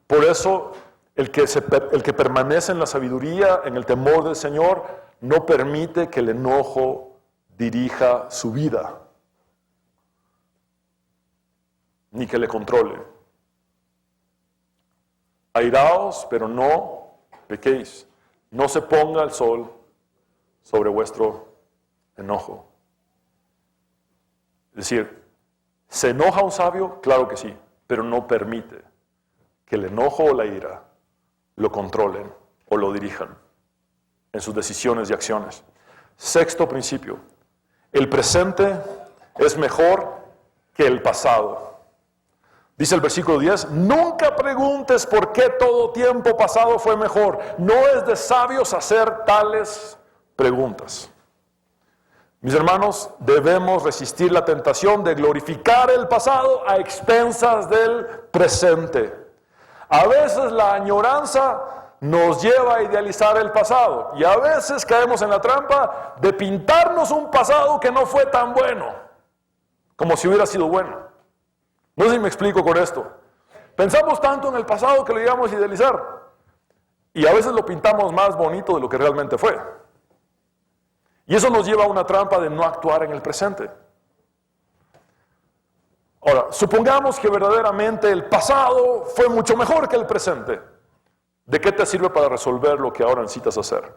Por eso, el que permanece en la sabiduría, en el temor del Señor, no permite que el enojo dirija su vida, ni que le controle. Airaos, pero no pequéis. No se ponga el sol sobre vuestro enojo. Es decir, ¿se enoja un sabio? Claro que sí, pero no permite que el enojo o la ira lo controlen o lo dirijan en sus decisiones y acciones. Sexto principio, el presente es mejor que el pasado. Dice el versículo 10, nunca preguntes por qué todo tiempo pasado fue mejor. No es de sabios hacer tales preguntas. Mis hermanos, debemos resistir la tentación de glorificar el pasado a expensas del presente. A veces la añoranza nos lleva a idealizar el pasado y a veces caemos en la trampa de pintarnos un pasado que no fue tan bueno, como si hubiera sido bueno. No sé si me explico con esto. Pensamos tanto en el pasado que lo llegamos a idealizar y a veces lo pintamos más bonito de lo que realmente fue. Y eso nos lleva a una trampa de no actuar en el presente. Ahora, supongamos que verdaderamente el pasado fue mucho mejor que el presente. ¿De qué te sirve para resolver lo que ahora necesitas hacer?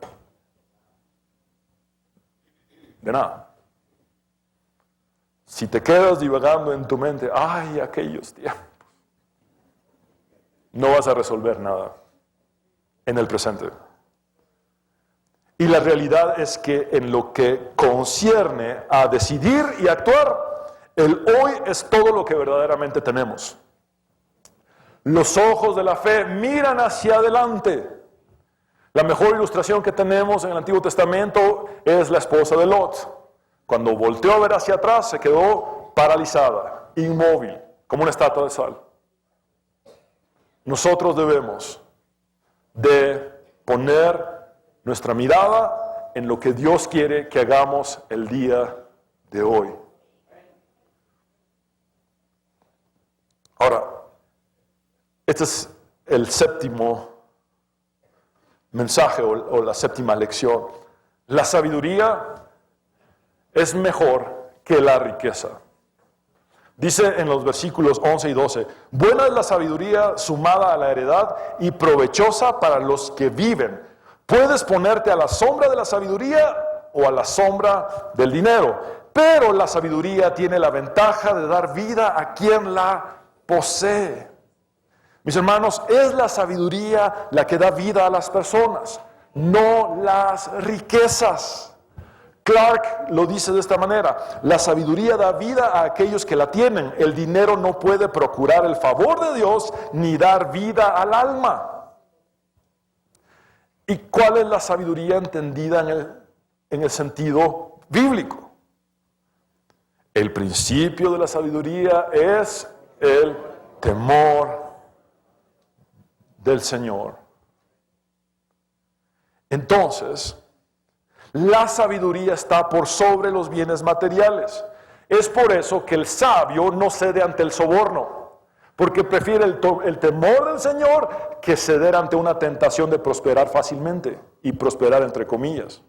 De nada. Si te quedas divagando en tu mente, ¡ay, aquellos tiempos! No vas a resolver nada en el presente. Y la realidad es que en lo que concierne a decidir y actuar, el hoy es todo lo que verdaderamente tenemos. Los ojos de la fe miran hacia adelante. La mejor ilustración que tenemos en el Antiguo Testamento es la esposa de Lot. Cuando volteó a ver hacia atrás, se quedó paralizada, inmóvil, como una estatua de sal. Nosotros debemos de poner nuestra mirada en lo que Dios quiere que hagamos el día de hoy. Ahora, este es el séptimo mensaje o la séptima lección. La sabiduría es mejor que la riqueza. Dice en los versículos 11 y 12, buena es la sabiduría sumada a la heredad y provechosa para los que viven. Puedes ponerte a la sombra de la sabiduría o a la sombra del dinero, pero la sabiduría tiene la ventaja de dar vida a quien la posee. Mis hermanos, es la sabiduría la que da vida a las personas, no las riquezas. Clark lo dice de esta manera, la sabiduría da vida a aquellos que la tienen. El dinero no puede procurar el favor de Dios ni dar vida al alma. ¿Y cuál es la sabiduría entendida en el sentido bíblico? El principio de la sabiduría es el temor del Señor. Entonces, la sabiduría está por sobre los bienes materiales. Es por eso que el sabio no cede ante el soborno, porque prefiere el temor del Señor que ceder ante una tentación de prosperar fácilmente, y prosperar entre comillas.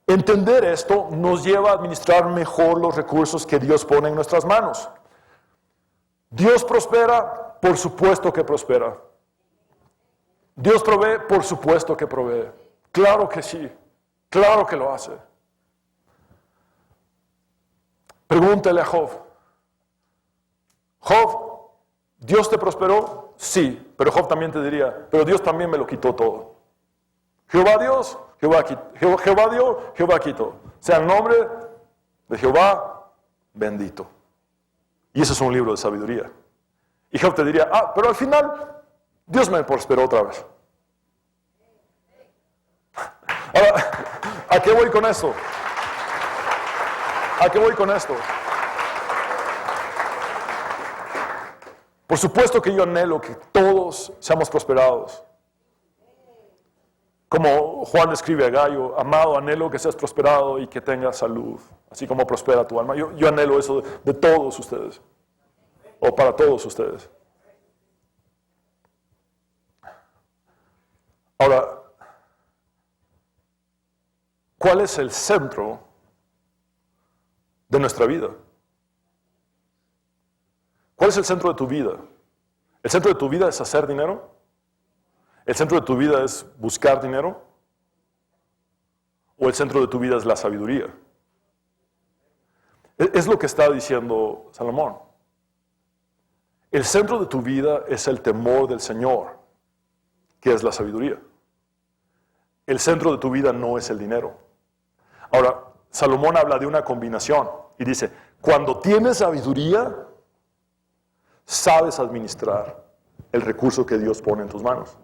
Entender esto nos lleva a administrar mejor los recursos que Dios pone en nuestras manos. Dios prospera, por supuesto que prospera. Dios provee, por supuesto que provee. Claro que sí, claro que lo hace. Pregúntale a Job. Job, ¿Dios te prosperó? Sí, pero Job también te diría, pero Dios también me lo quitó todo. Jehová Dios, Jehová dio, Jehová quitó. Sea el nombre de Jehová bendito. Y ese es un libro de sabiduría. Y Job te diría, pero al final Dios me prosperó otra vez. ¿A qué voy con esto? ¿A qué voy con esto? Por supuesto que yo anhelo que todos seamos prosperados. Como Juan escribe a Gallo, amado, anhelo que seas prosperado y que tengas salud, así como prospera tu alma. Yo anhelo eso de todos ustedes, o para todos ustedes. Ahora, ¿cuál es el centro de nuestra vida? ¿Cuál es el centro de tu vida? ¿El centro de tu vida es hacer dinero? ¿El centro de tu vida es buscar dinero? ¿O el centro de tu vida es la sabiduría? Es lo que está diciendo Salomón. El centro de tu vida es el temor del Señor, que es la sabiduría. El centro de tu vida no es el dinero. Ahora, Salomón habla de una combinación y dice, cuando tienes sabiduría, sabes administrar el recurso que Dios pone en tus manos.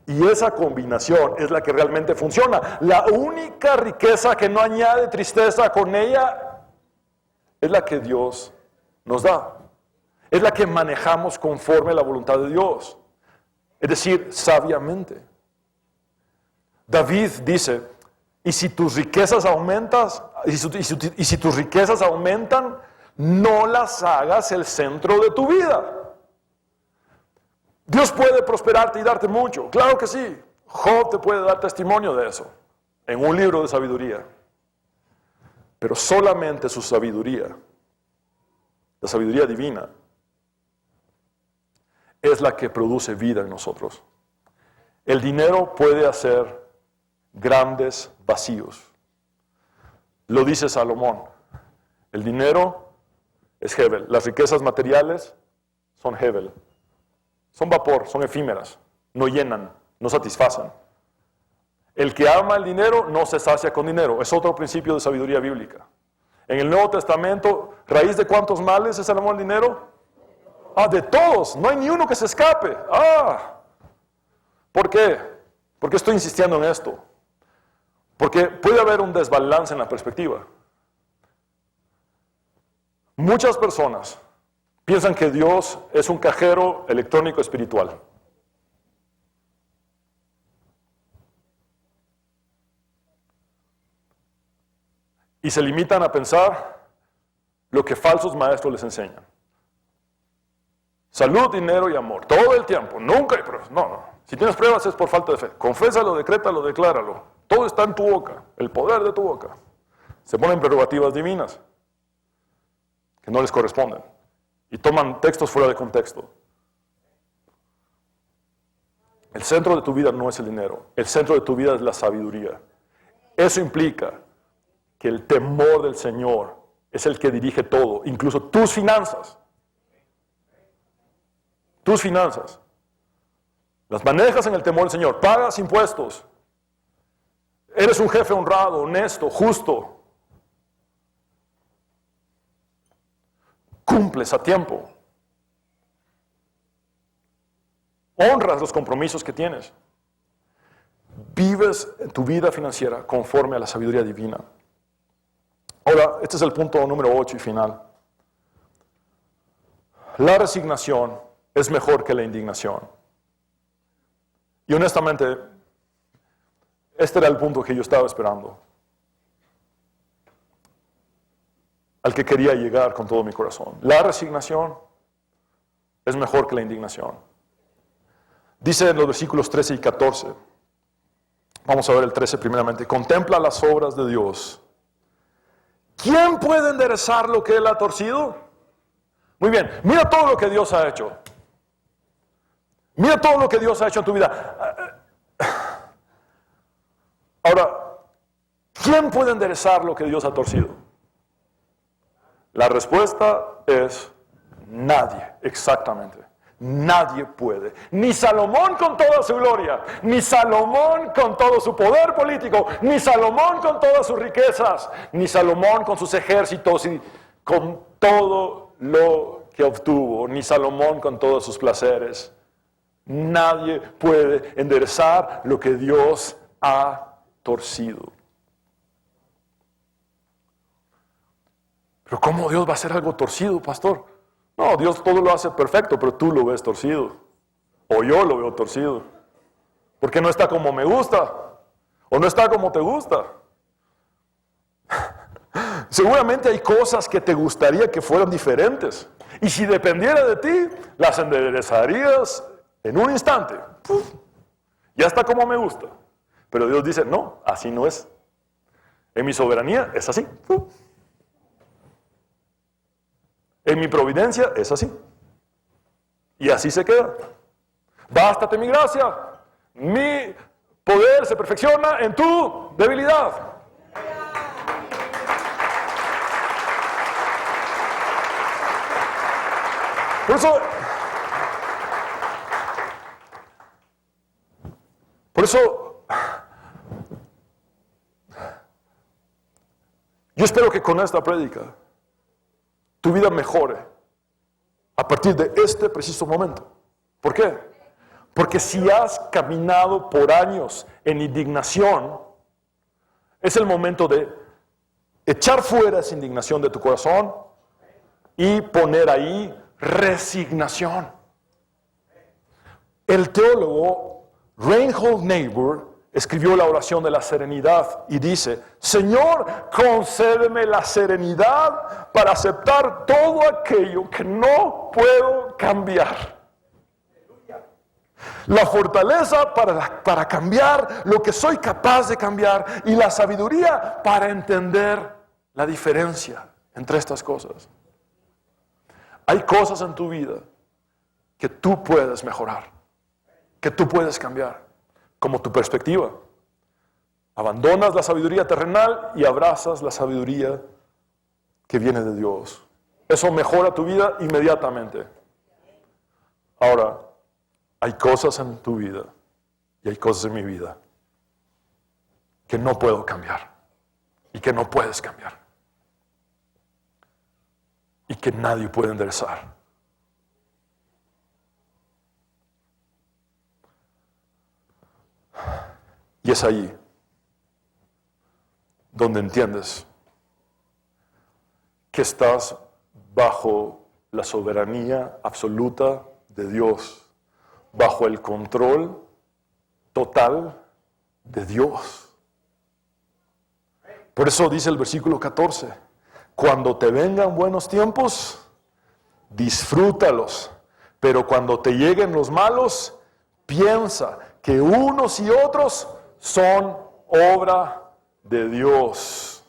Y esa combinación es la que realmente funciona. La única riqueza que no añade tristeza con ella es la que Dios nos da. Es la que manejamos conforme a la voluntad de Dios. Es decir, sabiamente. David dice, y si tus riquezas aumentan, no las hagas el centro de tu vida. Dios puede prosperarte y darte mucho, claro que sí. Job te puede dar testimonio de eso, en un libro de sabiduría. Pero solamente su sabiduría, la sabiduría divina, es la que produce vida en nosotros. El dinero puede hacer grandes vacíos. Lo dice Salomón. El dinero es Hebel. Las riquezas materiales son Hebel. Son vapor, son efímeras. No llenan, no satisfacen. El que ama el dinero no se sacia con dinero. Es otro principio de sabiduría bíblica. En el Nuevo Testamento, ¿raíz de cuántos males es el amor al dinero? De todos. No hay ni uno que se escape. ¿Por qué? ¿Por qué estoy insistiendo en esto? Porque puede haber un desbalance en la perspectiva. Muchas personas piensan que Dios es un cajero electrónico espiritual. Y se limitan a pensar lo que falsos maestros les enseñan. Salud, dinero y amor, todo el tiempo, nunca hay pruebas. No. Si tienes pruebas es por falta de fe. Confésalo, decrétalo, decláralo. Todo está en tu boca, el poder de tu boca. Se ponen prerrogativas divinas que no les corresponden y toman textos fuera de contexto. El centro de tu vida no es el dinero, el centro de tu vida es la sabiduría. Eso implica que el temor del Señor es el que dirige todo, incluso tus finanzas. Tus finanzas. Las manejas en el temor del Señor, pagas impuestos. Eres un jefe honrado, honesto, justo. Cumples a tiempo. Honras los compromisos que tienes. Vives en tu vida financiera conforme a la sabiduría divina. Ahora, este es el punto número 8 y final. La resignación es mejor que la indignación. Y honestamente, este era el punto que yo estaba esperando, al que quería llegar con todo mi corazón. La resignación es mejor que la indignación. Dice en los versículos 13 y 14, vamos a ver el 13 primeramente, contempla las obras de Dios. ¿Quién puede enderezar lo que Él ha torcido? Muy bien, mira todo lo que Dios ha hecho. Mira todo lo que Dios ha hecho en tu vida. Ahora, ¿quién puede enderezar lo que Dios ha torcido? La respuesta es nadie, exactamente. Nadie puede. Ni Salomón con toda su gloria, ni Salomón con todo su poder político, ni Salomón con todas sus riquezas, ni Salomón con sus ejércitos y con todo lo que obtuvo, ni Salomón con todos sus placeres. Nadie puede enderezar lo que Dios ha torcido. Pero ¿cómo Dios va a hacer algo torcido, pastor? No, Dios todo lo hace perfecto, pero tú lo ves torcido. O yo lo veo torcido. Porque no está como me gusta. O no está como te gusta. Seguramente hay cosas que te gustaría que fueran diferentes. Y si dependiera de ti, las enderezarías en un instante. ¡Puf! Ya está como me gusta. Pero Dios dice, no, así no es. En mi soberanía es así. ¡Puf! En mi providencia es así. Y así se queda. Bástate mi gracia. Mi poder se perfecciona en tu debilidad. Por eso, yo espero que con esta prédica tu vida mejore a partir de este preciso momento. ¿Por qué? Porque si has caminado por años en indignación, es el momento de echar fuera esa indignación de tu corazón y poner ahí resignación. El teólogo Reinhold Niebuhr escribió la oración de la serenidad y dice: Señor, concédeme la serenidad para aceptar todo aquello que no puedo cambiar. La fortaleza para cambiar lo que soy capaz de cambiar y la sabiduría para entender la diferencia entre estas cosas. Hay cosas en tu vida que tú puedes mejorar, que tú puedes cambiar, como tu perspectiva. Abandonas la sabiduría terrenal y abrazas la sabiduría que viene de Dios. Eso mejora tu vida inmediatamente. Ahora, hay cosas en tu vida y hay cosas en mi vida que no puedo cambiar y que no puedes cambiar y que nadie puede enderezar. Y es ahí donde entiendes que estás bajo la soberanía absoluta de Dios, bajo el control total de Dios. Por eso dice el versículo 14, cuando te vengan buenos tiempos, disfrútalos, pero cuando te lleguen los malos, piensa que unos y otros son obra de Dios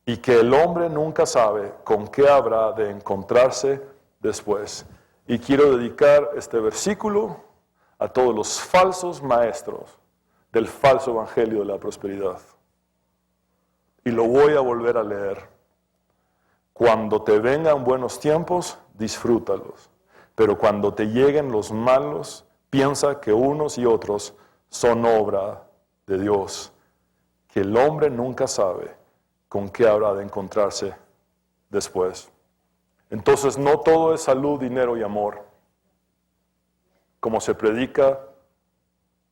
y que el hombre nunca sabe con qué habrá de encontrarse después. Y quiero dedicar este versículo a todos los falsos maestros del falso evangelio de la prosperidad. Y lo voy a volver a leer. Cuando te vengan buenos tiempos, disfrútalos. Pero cuando te lleguen los malos, piensa que unos y otros son obra de Dios, que el hombre nunca sabe con qué habrá de encontrarse después. Entonces no todo es salud, dinero y amor, como se predica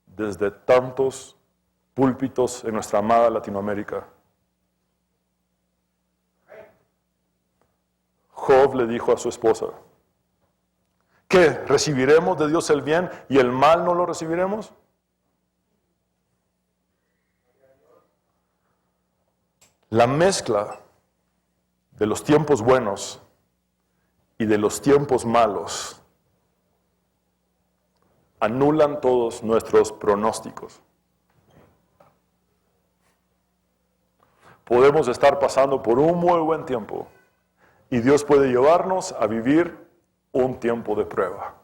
desde tantos púlpitos en nuestra amada Latinoamérica. Job le dijo a su esposa, ¿qué? ¿Recibiremos de Dios el bien y el mal no lo recibiremos? La mezcla de los tiempos buenos y de los tiempos malos anulan todos nuestros pronósticos. Podemos estar pasando por un muy buen tiempo y Dios puede llevarnos a vivir un tiempo de prueba.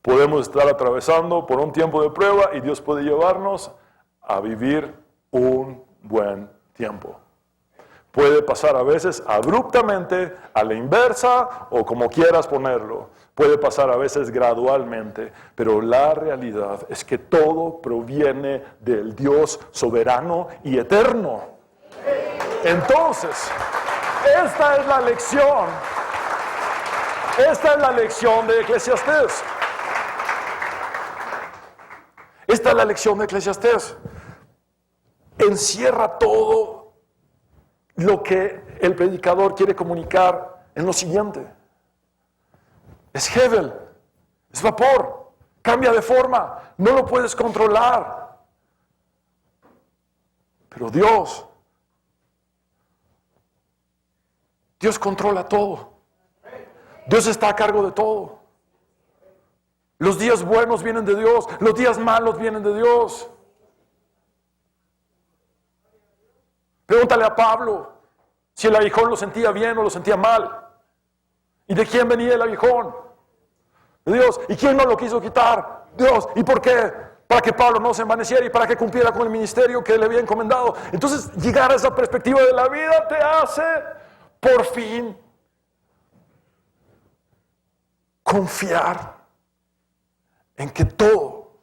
Podemos estar atravesando por un tiempo de prueba y Dios puede llevarnos a vivir un buen tiempo. Puede pasar a veces abruptamente, a la inversa o como quieras ponerlo. Puede pasar a veces gradualmente, pero la realidad es que todo proviene del Dios soberano y eterno. Entonces, esta es la lección. Esta es la lección de Eclesiastés. Esta es la lección de Eclesiastés. Encierra todo lo que el predicador quiere comunicar en lo siguiente. Es Hebel, es vapor, cambia de forma, no lo puedes controlar. Pero Dios controla todo. Dios está a cargo de todo. Los días buenos vienen de Dios, los días malos vienen de Dios. Pregúntale a Pablo si el aguijón lo sentía bien o lo sentía mal. ¿Y de quién venía el aguijón? De Dios. ¿Y quién no lo quiso quitar? Dios. ¿Y por qué? Para que Pablo no se envaneciera y para que cumpliera con el ministerio que le había encomendado. Entonces, llegar a esa perspectiva de la vida te hace, por fin, confiar en que todo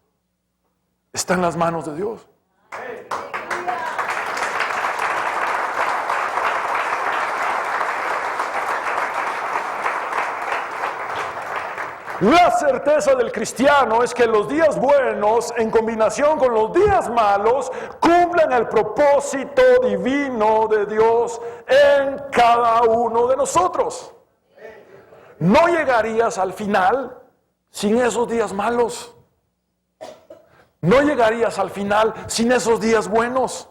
está en las manos de Dios. La certeza del cristiano es que los días buenos, en combinación con los días malos, cumplen el propósito divino de Dios en cada uno de nosotros. No llegarías al final sin esos días malos. No llegarías al final sin esos días buenos.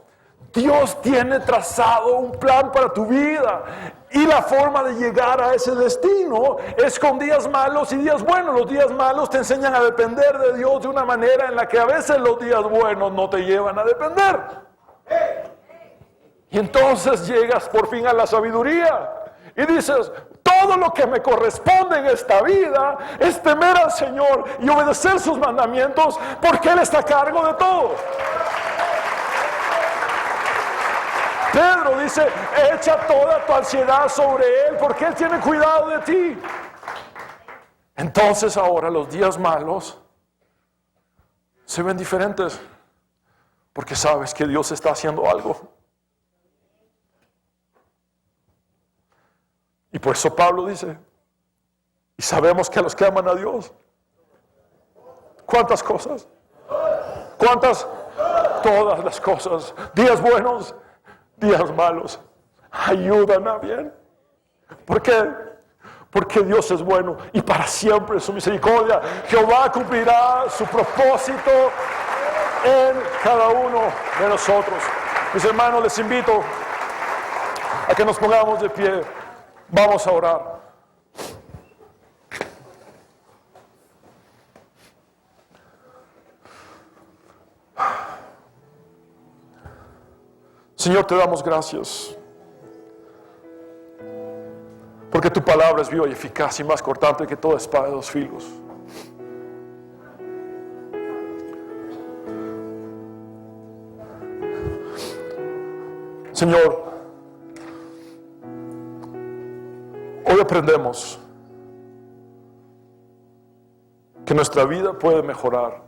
Dios tiene trazado un plan para tu vida y la forma de llegar a ese destino es con días malos y días buenos. Los días malos te enseñan a depender de Dios de una manera en la que a veces los días buenos no te llevan a depender. Y entonces llegas por fin a la sabiduría y dices, todo lo que me corresponde en esta vida es temer al Señor y obedecer sus mandamientos porque Él está a cargo de todo. Pedro dice, echa toda tu ansiedad sobre Él porque Él tiene cuidado de ti. Entonces ahora los días malos se ven diferentes porque sabes que Dios está haciendo algo. Y por eso Pablo dice, y sabemos que a los que aman a Dios, ¿cuántas cosas? ¿Cuántas? Todas las cosas, días buenos, días malos, ayudan a bien. ¿Por qué? Porque Dios es bueno y para siempre su misericordia. Jehová cumplirá su propósito en cada uno de nosotros. Mis hermanos, les invito a que nos pongamos de pie. Vamos a orar. Señor, te damos gracias porque tu palabra es viva y eficaz y más cortante que toda espada de dos filos. Señor, hoy aprendemos que nuestra vida puede mejorar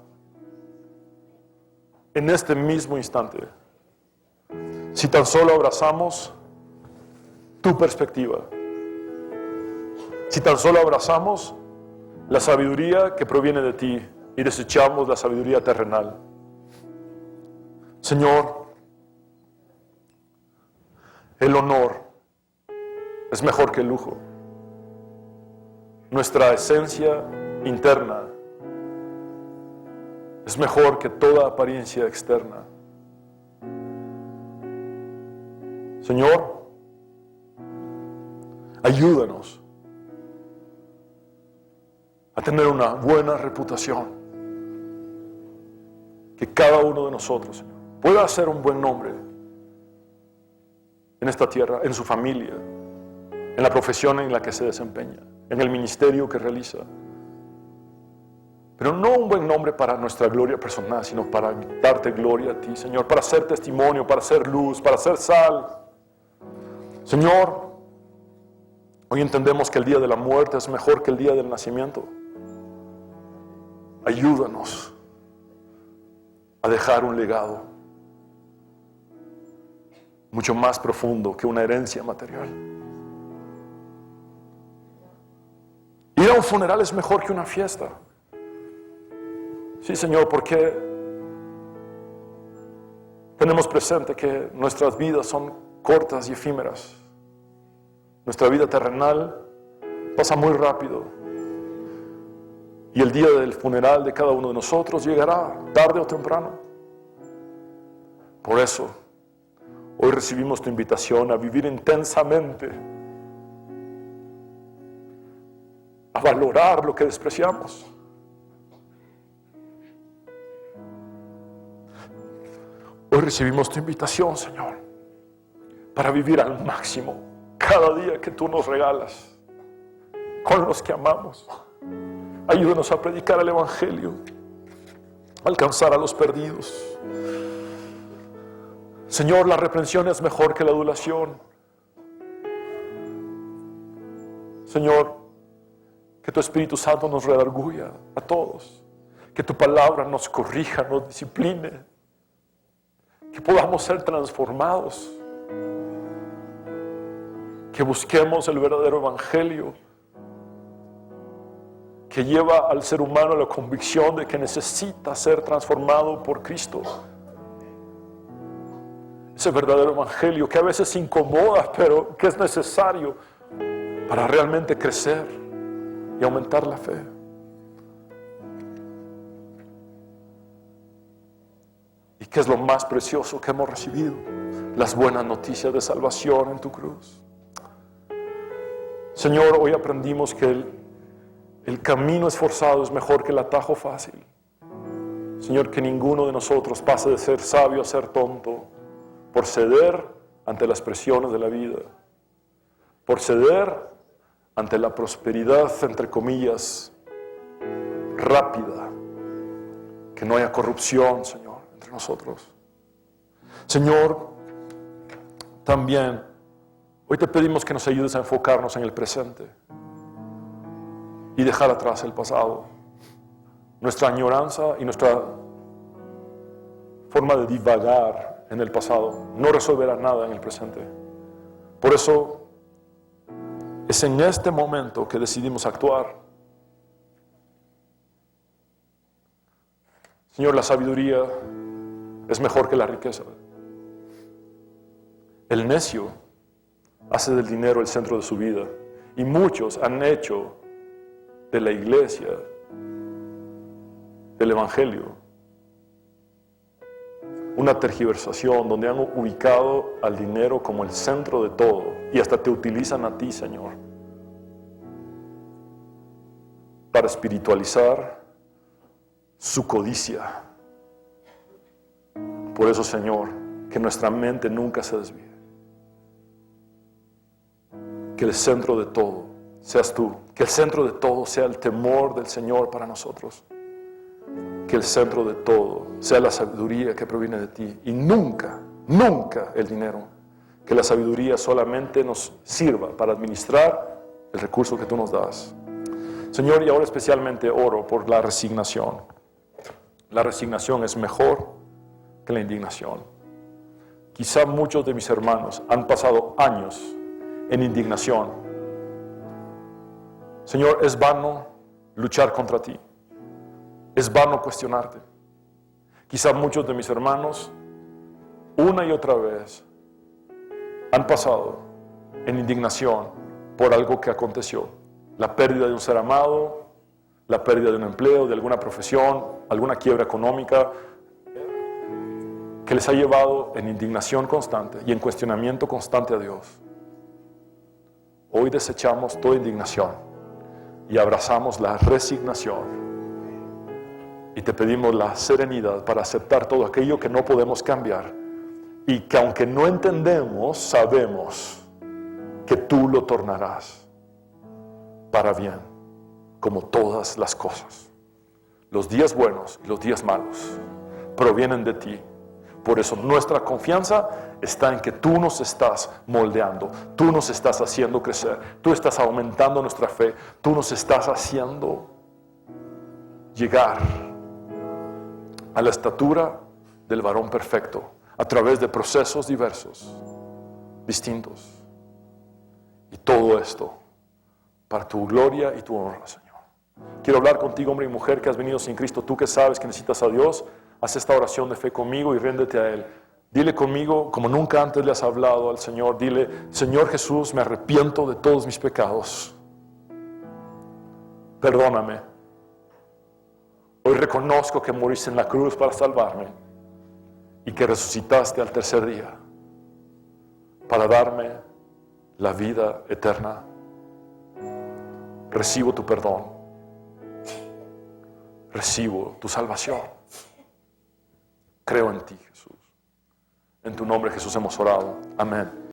en este mismo instante si tan solo abrazamos tu perspectiva, si tan solo abrazamos la sabiduría que proviene de ti y desechamos la sabiduría terrenal. Señor, el honor es mejor que el lujo. Nuestra esencia interna es mejor que toda apariencia externa. Señor, ayúdanos a tener una buena reputación. Que cada uno de nosotros, Señor, pueda hacer un buen nombre en esta tierra, en su familia, en la profesión en la que se desempeña, en el ministerio que realiza. Pero no un buen nombre para nuestra gloria personal, sino para darte gloria a ti, Señor, para ser testimonio, para ser luz, para ser sal. Señor, hoy entendemos que el día de la muerte es mejor que el día del nacimiento. Ayúdanos a dejar un legado mucho más profundo que una herencia material. Ir a un funeral es mejor que una fiesta. Sí, Señor, porque tenemos presente que nuestras vidas son cortas y efímeras. Nuestra vida terrenal pasa muy rápido. Y el día del funeral de cada uno de nosotros llegará, tarde o temprano. Por eso, hoy recibimos tu invitación a vivir intensamente, a valorar lo que despreciamos. Hoy recibimos tu invitación, Señor, para vivir al máximo cada día que tú nos regalas con los que amamos. Ayúdanos a predicar el Evangelio, a alcanzar a los perdidos. Señor, la reprensión es mejor que la adulación. Señor, que tu Espíritu Santo nos redarguya a todos, que tu palabra nos corrija, nos discipline, que podamos ser transformados, que busquemos el verdadero Evangelio, que lleva al ser humano a la convicción de que necesita ser transformado por Cristo. Ese verdadero Evangelio que a veces incomoda, pero que es necesario para realmente crecer y aumentar la fe. ¿Y qué es lo más precioso que hemos recibido? Las buenas noticias de salvación en tu cruz. Señor, hoy aprendimos que el camino esforzado es mejor que el atajo fácil. Señor, que ninguno de nosotros pase de ser sabio a ser tonto por ceder ante las presiones de la vida, por ceder ante la prosperidad, entre comillas, rápida, que no haya corrupción, Señor, entre nosotros. Señor, también hoy te pedimos que nos ayudes a enfocarnos en el presente y dejar atrás el pasado, nuestra añoranza y nuestra forma de divagar en el pasado no resolverá nada en el presente. Por eso es en este momento que decidimos actuar. Señor, la sabiduría es mejor que la riqueza. El necio hace del dinero el centro de su vida, y muchos han hecho de la iglesia, del Evangelio, una tergiversación donde han ubicado al dinero como el centro de todo y hasta te utilizan a ti, Señor, para espiritualizar su codicia. Por eso, Señor, que nuestra mente nunca se desvíe, que el centro de todo seas tú, que el centro de todo sea el temor del Señor para nosotros, que el centro de todo sea la sabiduría que proviene de ti y nunca, nunca el dinero, que la sabiduría solamente nos sirva para administrar el recurso que tú nos das. Señor, y ahora especialmente oro por la resignación. La resignación es mejor que la indignación. Quizá muchos de mis hermanos han pasado años en indignación. Señor, es vano luchar contra ti. Es vano cuestionarte. Quizá muchos de mis hermanos, una y otra vez, han pasado en indignación por algo que aconteció. La pérdida de un ser amado, la pérdida de un empleo, de alguna profesión, alguna quiebra económica, que les ha llevado en indignación constante y en cuestionamiento constante a Dios. Hoy desechamos toda indignación y abrazamos la resignación. Y te pedimos la serenidad para aceptar todo aquello que no podemos cambiar y que aunque no entendemos, sabemos que tú lo tornarás para bien, como todas las cosas. Los días buenos y los días malos provienen de ti. Por eso nuestra confianza está en que tú nos estás moldeando, tú nos estás haciendo crecer, tú estás aumentando nuestra fe, tú nos estás haciendo llegar a la estatura del varón perfecto a través de procesos diversos, distintos. Y todo esto para tu gloria y tu honra, Señor. Quiero hablar contigo, hombre y mujer que has venido sin Cristo. Tú que sabes que necesitas a Dios, haz esta oración de fe conmigo y ríndete a Él. Dile conmigo, como nunca antes le has hablado al Señor, dile: Señor Jesús, me arrepiento de todos mis pecados. Perdóname. Hoy reconozco que moriste en la cruz para salvarme y que resucitaste al tercer día para darme la vida eterna. Recibo tu perdón. Recibo tu salvación. Creo en ti, Jesús. En tu nombre, Jesús, hemos orado. Amén.